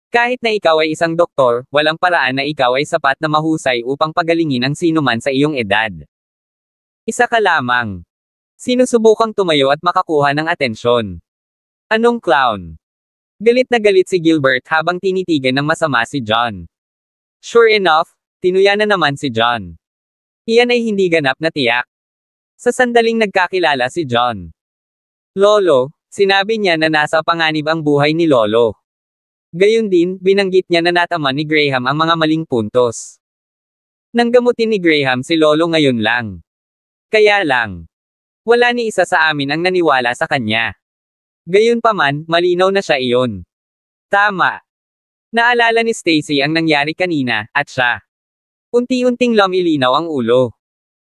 Kahit na ikaw ay isang doktor, walang paraan na ikaw ay sapat na mahusay upang pagalingin ang sinuman sa iyong edad. Isa ka lamang. Sinusubukang tumayo at makakuha ng atensyon. Anong clown? Galit na galit si Gilbert habang tinitigan ng masama si John. Sure enough, tinuya na naman si John. Iyan ay hindi ganap na tiyak. Sa sandaling nagkakilala si John. Lolo, sinabi niya na nasa panganib ang buhay ni Lolo. Gayun din, binanggit niya na natama ni Graham ang mga maling puntos. Nang gamutin ni Graham si Lolo ngayon lang. Kaya lang, wala ni isa sa amin ang naniwala sa kanya. Gayunpaman, malinaw na siya iyon. Tama. Naalala ni Stacy ang nangyari kanina, at siya. Unti-unting lumilinaw ang ulo.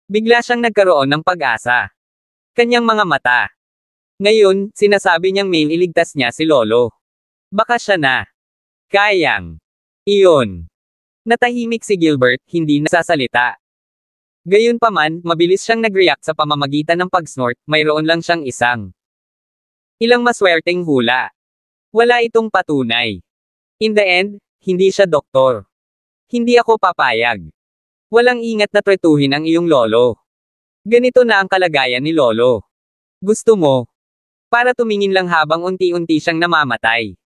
Bigla siyang nagkaroon ng pag-asa. Kanyang mga mata. Ngayon, sinasabi niyang may iligtas niya si Lolo. Baka siya na. Kayang. Iyon. Natahimik si Gilbert, hindi nasasalita. Gayunpaman, mabilis siyang nag-react sa pamamagitan ng pag-snort, mayroon lang siyang isang ilang maswerteng hula. Wala itong patunay. In the end, hindi siya doktor. Hindi ako papayag. Walang ingat na tretuhin ang iyong lolo. Ganito na ang kalagayan ni Lolo. Gusto mo? Para tumingin lang habang unti-unti siyang namamatay.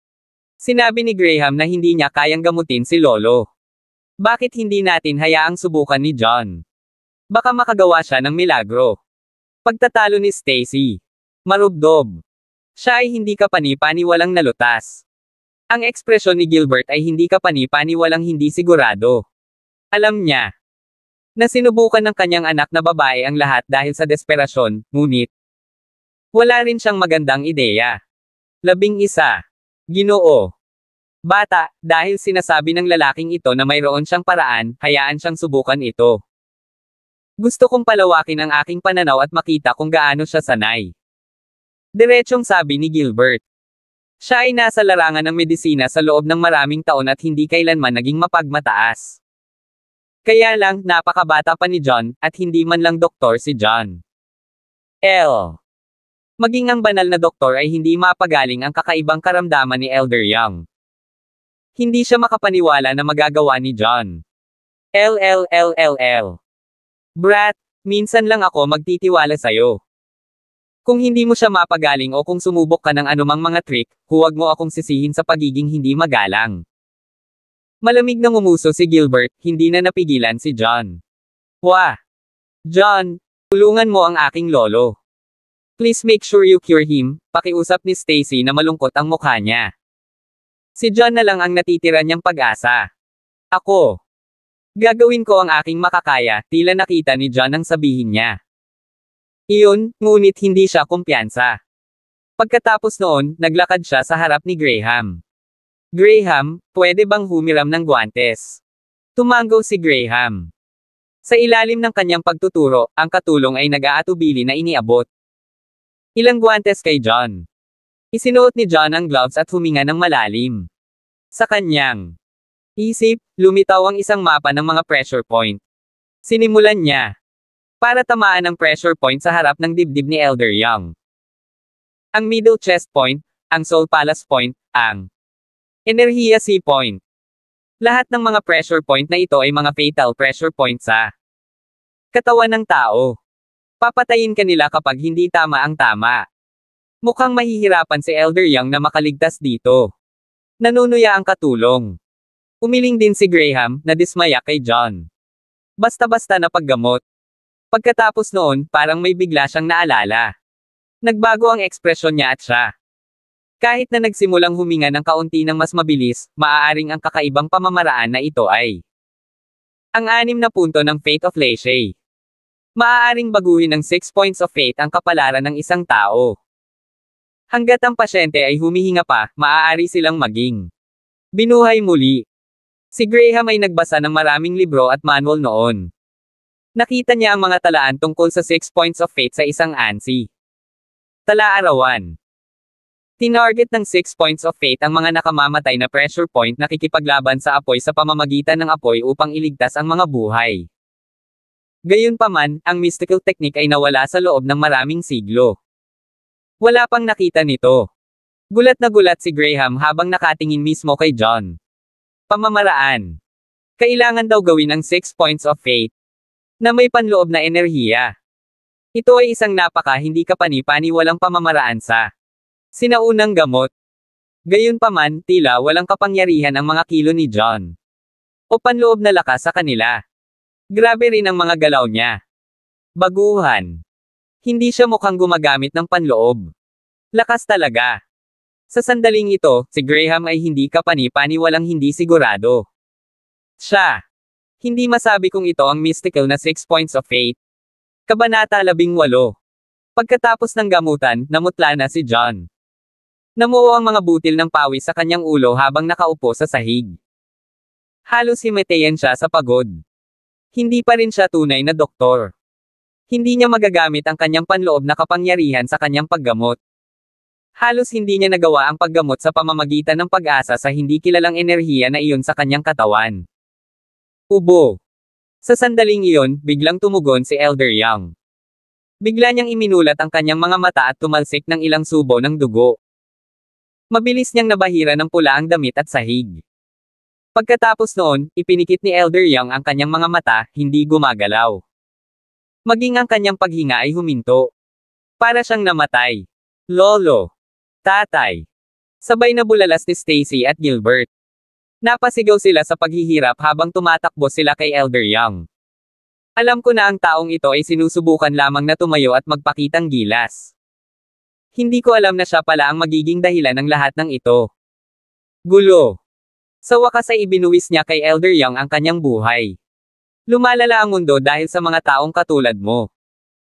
Sinabi ni Graham na hindi niya kayang gamutin si Lolo. Bakit hindi natin hayaang subukan ni John? Baka makagawa siya ng milagro. Pagtatalo ni Stacy. Marubdob. Siya ay hindi kapani-paniwalang nalutas. Ang ekspresyon ni Gilbert ay hindi kapani-paniwalang hindi sigurado. Alam niya na sinubukan ng kanyang anak na babae ang lahat dahil sa desperasyon, ngunit wala rin siyang magandang ideya. 11. Ginoo. Bata, dahil sinasabi ng lalaking ito na mayroon siyang paraan, hayaan siyang subukan ito. Gusto kong palawakin ang aking pananaw at makita kung gaano siya sanay. Diretsong sabi ni Gilbert. Siya ay nasa larangan ng medisina sa loob ng maraming taon at hindi kailanman naging mapagmataas. Kaya lang, napakabata pa ni John, at hindi man lang doktor si John. Maging ang banal na doktor ay hindi mapagaling ang kakaibang karamdaman ni Elder Young. Hindi siya makapaniwala na magagawa ni John. Brat, minsan lang ako magtitiwala sa'yo. Kung hindi mo siya mapagaling o kung sumubok ka ng anumang mga trick, huwag mo akong sisihin sa pagiging hindi magalang. Malamig na ngumuso si Gilbert, hindi na napigilan si John. Wah! John, tulungan mo ang aking lolo. Please make sure you cure him, pakiusap ni Stacy na malungkot ang mukha niya. Si John na lang ang natitira niyang pag-asa. Ako. Gagawin ko ang aking makakaya, tila nakita ni John ang sabihin niya. Iyon, ngunit hindi siya kumpiyansa. Pagkatapos noon, naglakad siya sa harap ni Graham. Graham, pwede bang humiram ng guwantes? Tumango si Graham. Sa ilalim ng kanyang pagtuturo, ang katulong ay nag-aatubili na iniabot. Ilang guwantes kay John? Isinuot ni John ang gloves at huminga ng malalim. Sa kanyang isip, lumitaw ang isang mapa ng mga pressure point. Sinimulan niya. Para tamaan ang pressure point sa harap ng dibdib ni Elder Young. Ang middle chest point, ang soul palace point, ang enerhiya C point. Lahat ng mga pressure point na ito ay mga fatal pressure point sa katawan ng tao. Papatayin ka nila kapag hindi tama ang tama. Mukhang mahihirapan si Elder Young na makaligtas dito. Nanunuya ang katulong. Umiling din si Graham, na dismaya kay John. Basta-basta na paggamot. Pagkatapos noon, parang may bigla siyang naalala. Nagbago ang ekspresyon niya at siya. Kahit na nagsimulang huminga ng kaunti ng mas mabilis, maaaring ang kakaibang pamamaraan na ito ay ang 6 na punto ng Fate of Lachey. Maaaring baguhin ng 6 points of fate ang kapalaran ng isang tao. Hanggat ang pasyente ay humihinga pa, maaari silang maging binuhay muli. Si Graham ay nagbasa ng maraming libro at manual noon. Nakita niya ang mga talaan tungkol sa 6 points of fate sa isang ANSI. Tala-arawan. Tinarget ng 6 points of fate ang mga nakamamatay na pressure point na nakikipaglaban sa apoy sa pamamagitan ng apoy upang iligtas ang mga buhay. Gayunpaman, ang mystical technique ay nawala sa loob ng maraming siglo. Wala pang nakita nito. Gulat na gulat si Graham habang nakatingin mismo kay John. Pamamaraan. Kailangan daw gawin ang 6 points of fate na may panloob na enerhiya. Ito ay isang hindi kapani-paniwalang pamamaraan sa sinaunang gamot. Gayunpaman, tila walang kapangyarihan ang mga kilo ni John. O panloob na lakas sa kanila. Grabe rin ang mga galaw niya. Baguhan. Hindi siya mukhang gumagamit ng panloob. Lakas talaga. Sa sandaling ito, si Graham ay hindi kapani-paniwalang hindi sigurado. Siya. Hindi masabi kung ito ang mystical na 6 points of fate. Kabanata 18. Pagkatapos ng gamutan, namutla na si John. Namuo ang mga butil ng pawis sa kanyang ulo habang nakaupo sa sahig. Halos himatayan siya sa pagod. Hindi pa rin siya tunay na doktor. Hindi niya magagamit ang kanyang panloob na kapangyarihan sa kanyang paggamot. Halos hindi niya nagawa ang paggamot sa pamamagitan ng pag-asa sa hindi kilalang enerhiya na iyon sa kanyang katawan. Ubo. Sa sandaling iyon, biglang tumugon si Elder Young. Bigla niyang iminulat ang kanyang mga mata at tumalsik ng ilang subo ng dugo. Mabilis niyang nabahira ng pula ang damit at sahig. Pagkatapos noon, ipinikit ni Elder Young ang kanyang mga mata, hindi gumagalaw. Maging ang kanyang paghinga ay huminto. Para siyang namatay. Lolo. Tatay. Sabay na bulalas ni Stacy at Gilbert. Napasigaw sila sa paghihirap habang tumatakbo sila kay Elder Young. Alam ko na ang taong ito ay sinusubukan lamang na tumayo at magpakitang gilas. Hindi ko alam na siya pala ang magiging dahilan ng lahat ng ito. Gulo. Sa wakas ay ibinuwis niya kay Elder Young ang kanyang buhay. Lumalala ang mundo dahil sa mga taong katulad mo.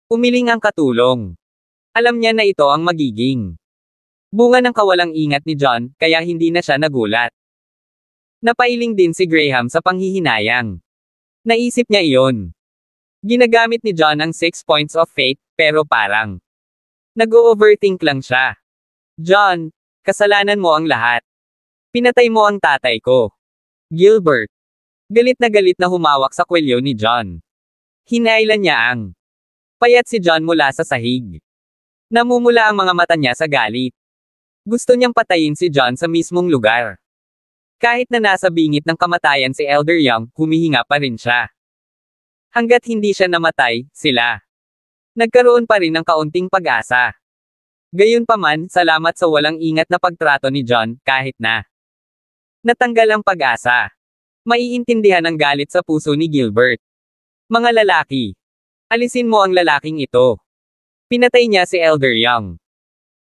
Umiling ang katulong. Alam niya na ito ang magiging bunga ng kawalang ingat ni John, kaya hindi na siya nagulat. Napailing din si Graham sa panghihinayang. Naisip niya iyon. Ginagamit ni John ang 6 points of fate, pero parang nag-overthink lang siya. John, Kasalanan mo ang lahat. Pinatay mo ang tatay ko. Gilbert. Galit na humawak sa kwelyo ni John. Hinailan niya ang payat si John mula sa sahig. Namumula ang mga mata niya sa galit. Gusto niyang patayin si John sa mismong lugar. Kahit na nasa bingit ng kamatayan si Elder Young, humihinga pa rin siya. Hanggat hindi siya namatay, sila nagkaroon pa rin ng kaunting pag-asa. Gayunpaman, salamat sa walang ingat na pagtrato ni John, kahit na natanggal ang pag-asa. Maiintindihan ang galit sa puso ni Gilbert. Mga lalaki. Alisin mo ang lalaking ito. Pinatay niya si Elder Young.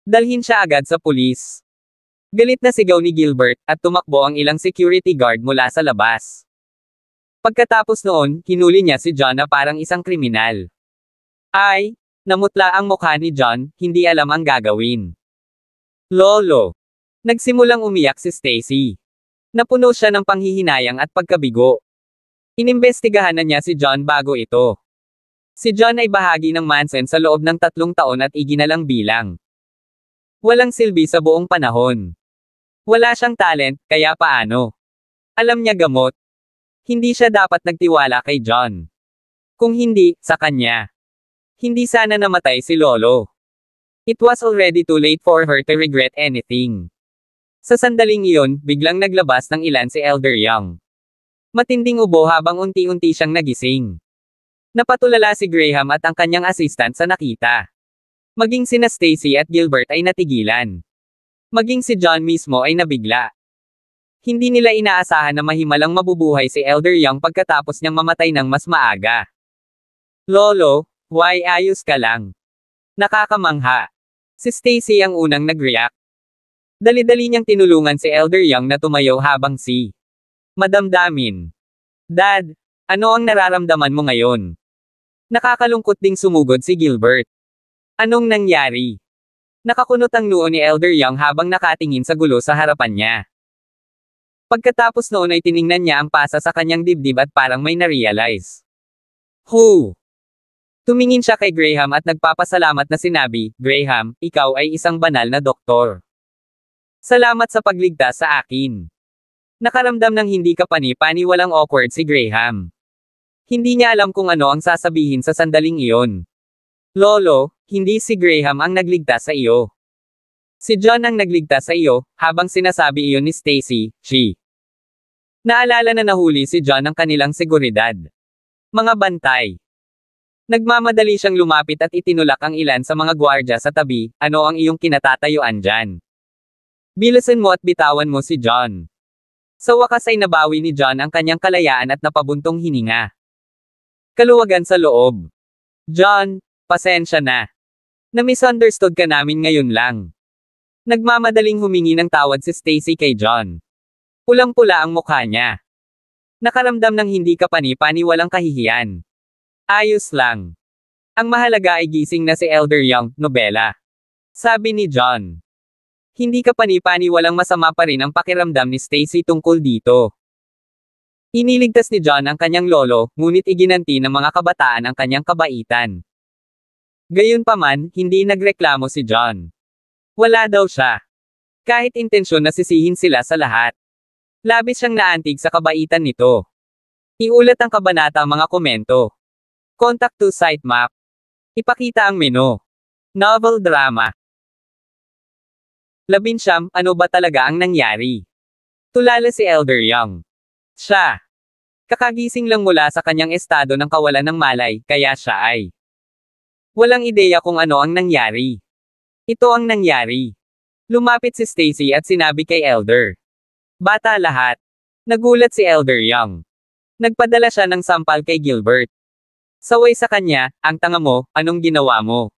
Dalhin siya agad sa pulis. Galit na sigaw ni Gilbert, at tumakbo ang ilang security guard mula sa labas. Pagkatapos noon, hinuli niya si John na parang isang kriminal. Ay, namutla ang mukha ni John, hindi alam ang gagawin. Lolo. Nagsimulang umiyak si Stacy. Napuno siya ng panghihinayang at pagkabigo. Inimbestigahan na niya si John bago ito. Si John ay bahagi ng Manson sa loob ng 3 taon at iginalang bilang walang silbi sa buong panahon. Wala siyang talent, kaya paano? Alam niya gamot. Hindi siya dapat nagtiwala kay John. Kung hindi, sa kanya. Hindi sana namatay si Lolo. It was already too late for her to regret anything. Sa sandaling iyon, biglang naglabas ng ilan si Elder Young. Matinding ubo habang unti-unti siyang nagising. Napatulala si Graham at ang kanyang assistant sa nakita. Maging sina Stacy at Gilbert ay natigilan. Maging si John mismo ay nabigla. Hindi nila inaasahan na mahimalang mabubuhay si Elder Young pagkatapos niyang mamatay ng mas maaga. Lolo, why ayos ka lang? Nakakamangha. Si Stacy ang unang nag-react. Dali-dali niyang tinulungan si Elder Young na tumayo habang si madamdamin. Dad, ano ang nararamdaman mo ngayon? Nakakalungkot ding sumugod si Gilbert. Anong nangyari? Nakakunot ang noo ni Elder Young habang nakatingin sa gulo sa harapan niya. Pagkatapos noon ay tiningnan niya ang pasa sa kanyang dibdib at parang may narealize. Who? Tumingin siya kay Graham at nagpapasalamat na sinabi, Graham, ikaw ay isang banal na doktor. Salamat sa pagligtas sa akin. Nakaramdam ng hindi kapani-paniwalang awkward si Graham. Hindi niya alam kung ano ang sasabihin sa sandaling iyon. Lolo, hindi si Graham ang nagligtas sa iyo. Si John ang nagligtas sa iyo, habang sinasabi iyon ni Stacy, naalala na nahuli si John ng kanilang seguridad. Mga bantay. Nagmamadali siyang lumapit at itinulak ang ilan sa mga gwardya sa tabi, ano ang iyong kinatatayuan dyan? Bilisan mo at bitawan mo si John. Sa wakas ay nabawi ni John ang kanyang kalayaan at napabuntong hininga. Kaluwagan sa loob. John, pasensya na. Na-misunderstood ka namin ngayon lang. Nagmamadaling humingi ng tawad si Stacy kay John. Pulang-pula ang mukha niya. Nakaramdam ng hindi kapani-paniwalang kahihiyan. Ayos lang. Ang mahalaga ay gising na si Elder Young, nobela. Sabi ni John. Hindi kapani-paniwalang masama pa rin ang pakiramdam ni Stacy tungkol dito. Iniligtas ni John ang kanyang lolo, ngunit iginanti ng mga kabataan ang kanyang kabaitan. Gayunpaman, hindi nagreklamo si John. Wala daw siya. Kahit intensyon na sisihin sila sa lahat. Labis siyang naantig sa kabaitan nito. Iulat ang kabanata ang mga komento. Contact to sitemap. Ipakita ang menu. Novel drama. 19. Ano ba talaga ang nangyari? Tulala si Elder Young. Siya. Kakagising lang mula sa kanyang estado ng kawalan ng malay, kaya siya ay walang ideya kung ano ang nangyari. Ito ang nangyari. Lumapit si Stacy at sinabi kay Elder. Bata lahat. Nagulat si Elder Young. Nagpadala siya ng sampal kay Gilbert. Saway sa kanya, ang tanga mo, anong ginawa mo?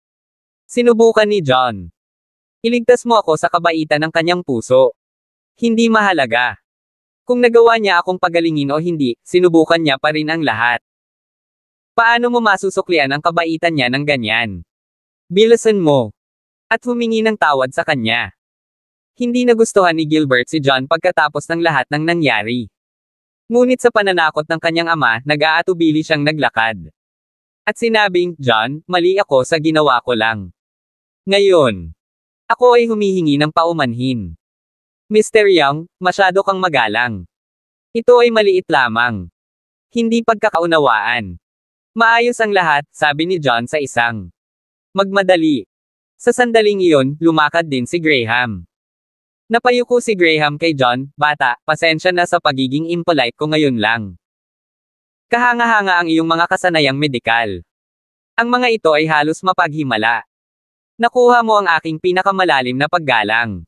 Sinubukan ni John. Iligtas mo ako sa kabaitan ng kanyang puso. Hindi mahalaga. Kung nagawa niya akong pagalingin o hindi, sinubukan niya pa rin ang lahat. Paano mo masusuklian ang kabaitan niya ng ganyan? Bilisan mo. At humingi ng tawad sa kanya. Hindi nagustuhan ni Gilbert si John pagkatapos ng lahat ng nangyari. Ngunit sa pananakot ng kanyang ama, nag-aatubili siyang naglakad. At sinabing, John, mali ako sa ginawa ko lang. Ngayon, Ako ay humihingi ng paumanhin. Mr. Young, masyado kang magalang. Ito ay maliit lamang. Hindi pagkakaunawaan. Maayos ang lahat, sabi ni John sa isang magmadali. Sa sandaling iyon, lumakad din si Graham. Napayuko si Graham kay John, bata, pasensya na sa pagiging impolite ko ngayon lang. Kahanga-hanga ang iyong mga kasanayang medikal. Ang mga ito ay halos mapaghimala. Nakuha mo ang aking pinakamalalim na paggalang.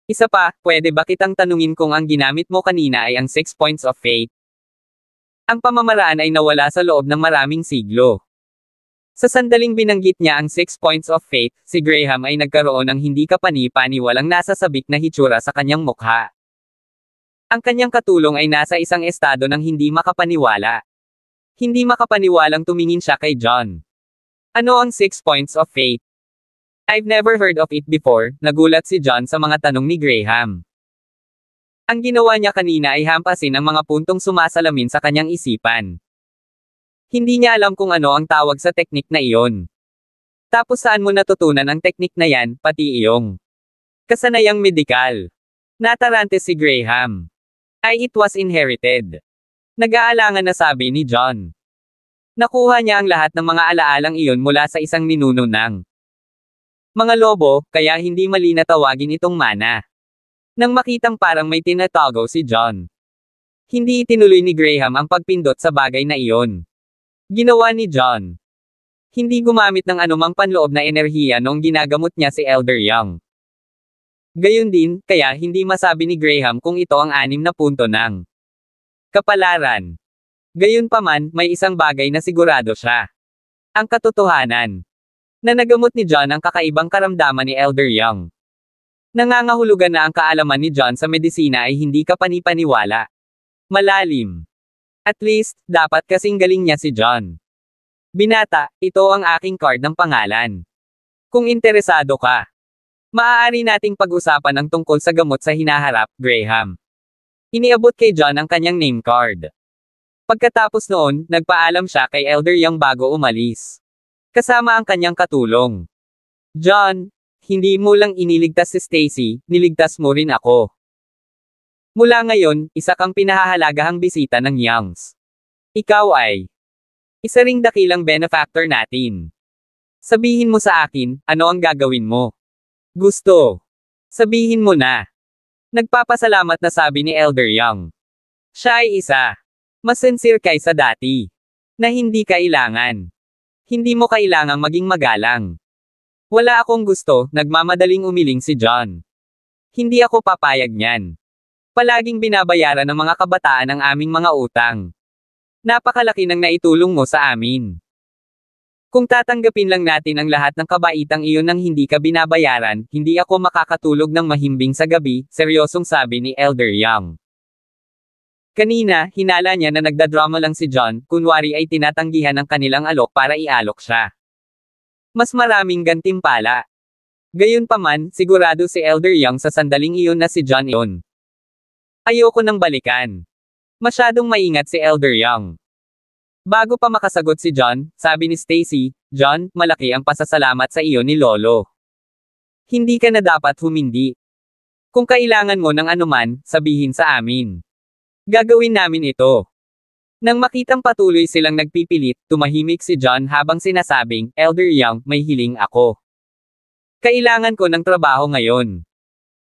Isa pa, pwede ba kitang tanungin kung ang ginamit mo kanina ay ang 6 points of faith? Ang pamamaraan ay nawala sa loob ng maraming siglo. Sa sandaling binanggit niya ang 6 points of faith, si Graham ay nagkaroon ng hindi kapani-paniwalang nasasabik na hitsura sa kanyang mukha. Ang kanyang katulong ay nasa isang estado ng hindi makapaniwala. Hindi makapaniwalang tumingin siya kay John. Ano ang 6 points of faith? I've never heard of it before, nagulat si John sa mga tanong ni Graham. Ang ginawa niya kanina ay hampasin ang mga puntong sumasalamin sa kanyang isipan. Hindi niya alam kung ano ang tawag sa teknik na iyon. Tapos saan mo natutunan ang teknik na yan, pati iyong kasanayang medikal? Natarante si Graham. Ay, it was inherited. Nag-aalangan na sabi ni John. Nakuha niya ang lahat ng mga alaalang iyon mula sa isang ninuno ng mga lobo, kaya hindi mali na tawagin itong mana. Nang makitang parang may tinatago si John. Hindi itinuloy ni Graham ang pagpindot sa bagay na iyon. Ginawa ni John. Hindi gumamit ng anumang panloob na enerhiya noong ginagamot niya si Elder Young. Gayon din, kaya hindi masabi ni Graham kung ito ang 6 na punto ng kapalaran. Gayunpaman, may isang bagay na sigurado siya. Ang katotohanan na nagamot ni John ang kakaibang karamdaman ni Elder Young. Nangangahulugan na ang kaalaman ni John sa medisina ay hindi kapani-paniwala. Malalim. At least, dapat kasing galing niya si John. Binata, ito ang aking card ng pangalan. Kung interesado ka, maaari nating pag-usapan ang tungkol sa gamot sa hinaharap, Graham. Iniabot kay John ang kanyang name card. Pagkatapos noon, nagpaalam siya kay Elder Young bago umalis. Kasama ang kanyang katulong. John, hindi mo lang iniligtas si Stacy, niligtas mo rin ako. Mula ngayon, isa kang pinahahalagahang bisita ng Youngs. Ikaw ay isa ring dakilang benefactor natin. Sabihin mo sa akin, ano ang gagawin mo? Gusto. Sabihin mo na. Nagpapasalamat na sabi ni Elder Young. Siya ay isa. Mas sincere kaysa dati. Na hindi kailangan. Hindi mo kailangang maging magalang. Wala akong gusto, nagmamadaling umiling si John. Hindi ako papayag niyan. Palaging binabayaran ng mga kabataan ang aming mga utang. Napakalaki ng naitulong mo sa amin. Kung tatanggapin lang natin ang lahat ng kabaitang iyon nang hindi ka binabayaran, hindi ako makakatulog ng mahimbing sa gabi, seryosong sabi ni Elder Young. Kanina, hinala niya na nagdadrama lang si John, kunwari ay tinatanggihan ng kanilang alok para ialok siya. Mas maraming gantimpala. Gayunpaman, sigurado si Elder Young sa sandaling iyon na si John iyon. Ayoko nang balikan. Masyadong maingat si Elder Young. Bago pa makasagot si John, sabi ni Stacy, John, malaki ang pasasalamat sa iyo ni Lolo. Hindi ka na dapat humindi. Kung kailangan mo ng anuman, sabihin sa amin. Gagawin namin ito. Nang makitang patuloy silang nagpipilit, tumahimik si John habang sinasabing, Elder Young, may hiling ako. Kailangan ko ng trabaho ngayon.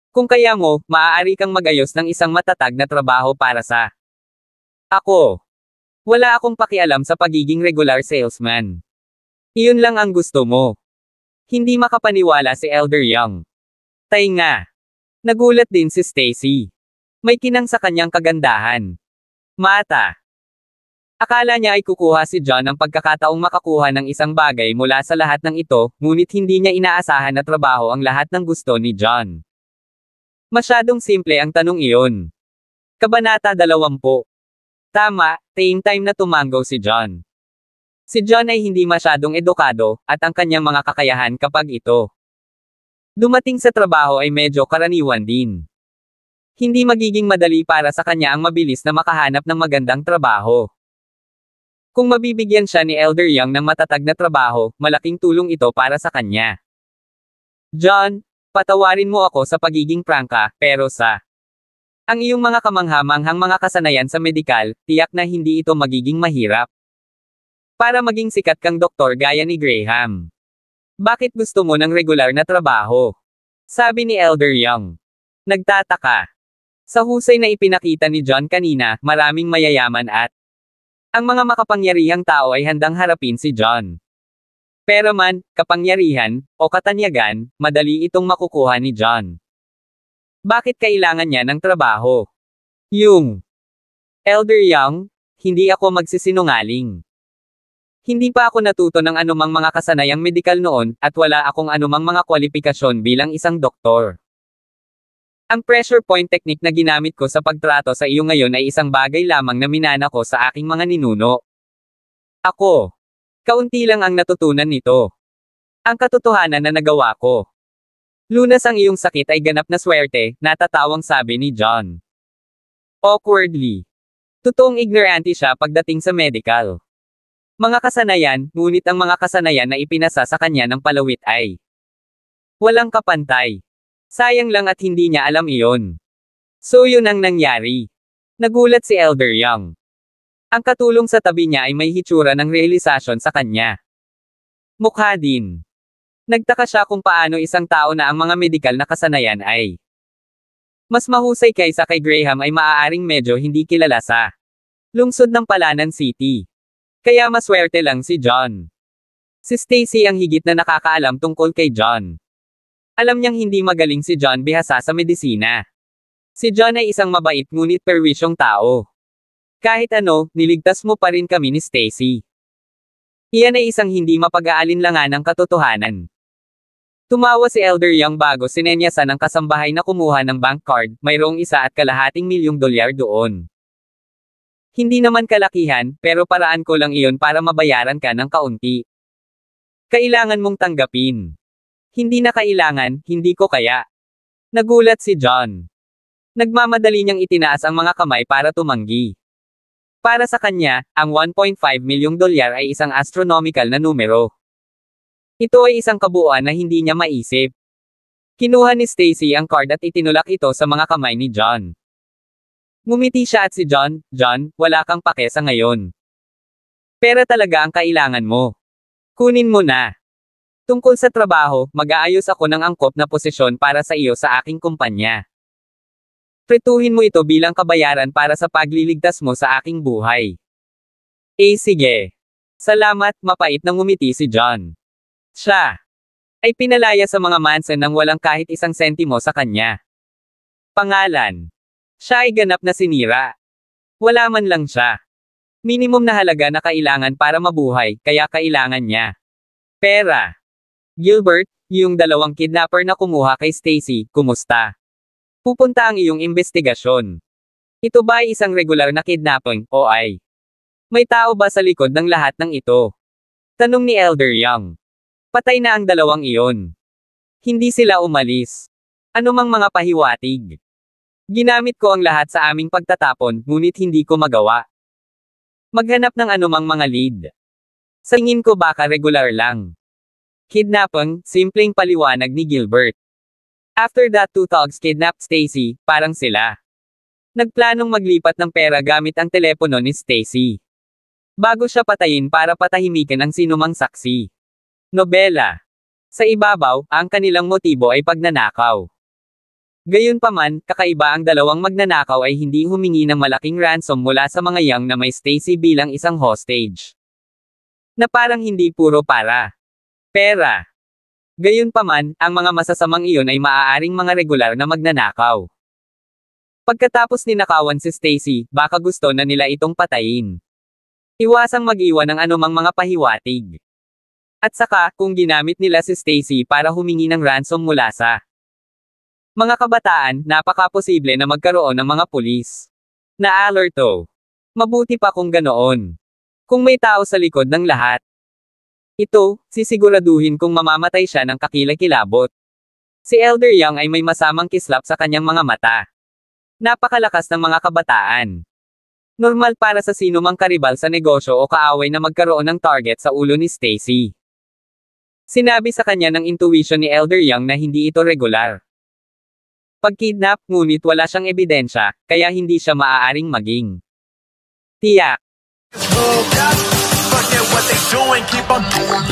Kung kaya mo, maaari kang magayos ng isang matatag na trabaho para sa ako. Wala akong pakialam sa pagiging regular salesman. Iyon lang ang gusto mo. Hindi makapaniwala si Elder Young. Tay nga. Nagulat din si Stacy. May kinang sa kanyang kagandahan. Mata. Akala niya ay kukuha si John ng pagkakataong makakuha ng isang bagay mula sa lahat ng ito, ngunit hindi niya inaasahan na trabaho ang lahat ng gusto ni John. Masyadong simple ang tanong iyon. Kabanata 20. Tama, time na tumanggo si John. Si John ay hindi masyadong edukado, at ang kanyang mga kakayahan kapag ito dumating sa trabaho ay medyo karaniwan din. Hindi magiging madali para sa kanya ang mabilis na makahanap ng magandang trabaho. Kung mabibigyan siya ni Elder Young ng matatag na trabaho, malaking tulong ito para sa kanya. John, Patawarin mo ako sa pagiging prangka, pero ang iyong mga kamangha-manghang mga kasanayan sa medikal, tiyak na hindi ito magiging mahirap. Para maging sikat kang doktor gaya ni Graham. Bakit gusto mo ng regular na trabaho? Sabi ni Elder Young. Nagtataka. Sa husay na ipinakita ni John kanina, maraming mayayaman at ang mga makapangyarihang tao ay handang harapin si John. Pero man, kapangyarihan, o katanyagan, madali itong makukuha ni John. Bakit kailangan niya ng trabaho? Yung Elder Young, hindi ako magsisinungaling. Hindi pa ako natuto ng anumang mga kasanayang medikal noon, at wala akong anumang mga kwalifikasyon bilang isang doktor. Ang pressure point technique na ginamit ko sa pagtrato sa iyo ngayon ay isang bagay lamang na minana ko sa aking mga ninuno. Ako. Kaunti lang ang natutunan nito. Ang katotohanan na nagawa ko. Lunas ang iyong sakit ay ganap na swerte, natatawang sabi ni John. Awkwardly. Totoong ignorante siya pagdating sa medical. Mga kasanayan, ngunit ang mga kasanayan na ipinasa sa kanya ng palawit ay walang kapantay. Sayang lang at hindi niya alam iyon. So yun ang nangyari. Nagulat si Elder Young. Ang katulong sa tabi niya ay may hitsura ng realisasyon sa kanya. Mukha din. Nagtaka siya kung paano isang tao na ang mga medikal na kasanayan ay mas mahusay kaysa kay Graham ay maaaring medyo hindi kilala sa lungsod ng Palanan City. Kaya maswerte lang si John. Si Stacy ang higit na nakakaalam tungkol kay John. Alam niyang hindi magaling si John bihasa sa medisina. Si John ay isang mabait ngunit perwisyong tao. Kahit ano, niligtas mo pa rin kami ni Stacy. Iyan ay isang hindi mapag-aalinlangan ng katotohanan. Tumawa si Elder Young bago sinenyasan ng kasambahay na kumuha ng bank card, mayroong $1.2 milyong doon. Hindi naman kalakihan, pero paraan ko lang iyon para mabayaran ka ng kaunti. Kailangan mong tanggapin. Hindi na kailangan, hindi ko kaya. Nagulat si John. Nagmamadali niyang itinaas ang mga kamay para tumanggi. Para sa kanya, ang $1.5 milyong ay isang astronomical na numero. Ito ay isang kabuuan na hindi niya maisip. Kinuha ni Stacy ang card at itinulak ito sa mga kamay ni John. Ngumiti siya at si John, wala kang pake sa ngayon. Pera talaga ang kailangan mo. Kunin mo na. Tungkol sa trabaho, mag-aayos ako ng angkop na posisyon para sa iyo sa aking kumpanya. Pretuhin mo ito bilang kabayaran para sa pagliligtas mo sa aking buhay. Sige. Salamat, mapait na ngumiti si John. Siya ay pinalaya sa mga Manson nang walang kahit isang sentimo sa kanya. Pangalan. Siya ay ganap na sinira. Wala man lang siya. Minimum na halaga na kailangan para mabuhay, kaya kailangan niya pera. Gilbert, yung dalawang kidnapper na kumuha kay Stacy, kumusta? Pupunta ang iyong investigasyon. Ito ba ay isang regular na kidnapping, o ay may tao ba sa likod ng lahat ng ito? Tanong ni Elder Young. Patay na ang dalawang iyon. Hindi sila umalis. Anumang mga pahiwatig. Ginamit ko ang lahat sa aming pagtatapon, ngunit hindi ko magawa. Maghanap ng anumang mga lead. Sa tingin ko baka regular lang. Kidnapping, simpleng paliwanag ni Gilbert. After that two thugs kidnapped Stacy, parang sila nagplanong maglipat ng pera gamit ang telepono ni Stacy. Bago siya patayin para patahimikan ang sinumang saksi. Nobela. Sa ibabaw, ang kanilang motibo ay pagnanakaw. Gayunpaman, kakaiba ang dalawang magnanakaw ay hindi humingi ng malaking ransom mula sa mga Young na may Stacy bilang isang hostage. Na parang hindi puro para pera. Gayunpaman, ang mga masasamang iyon ay maaaring mga regular na magnanakaw. Pagkatapos ninakawan si Stacy, baka gusto na nila itong patayin. Iwasang mag-iwan ng anumang mga pahiwatig. At saka, kung ginamit nila si Stacy para humingi ng ransom mula sa mga kabataan, napaka-posible na magkaroon ng mga pulis na alerto. Mabuti pa kung ganoon. Kung may tao sa likod ng lahat. Ito, sisiguraduhin kung mamamatay siya ng kakilakilabot. Si Elder Young ay may masamang kislap sa kanyang mga mata. Napakalakas ng mga kabataan. Normal para sa sino mang karibal sa negosyo o kaaway na magkaroon ng target sa ulo ni Stacy. Sinabi sa kanya ng intuition ni Elder Young na hindi ito regular. Pagkidnap, ngunit wala siyang ebidensya, kaya hindi siya maaaring maging tiyak. Forget what they doing, keep on doing.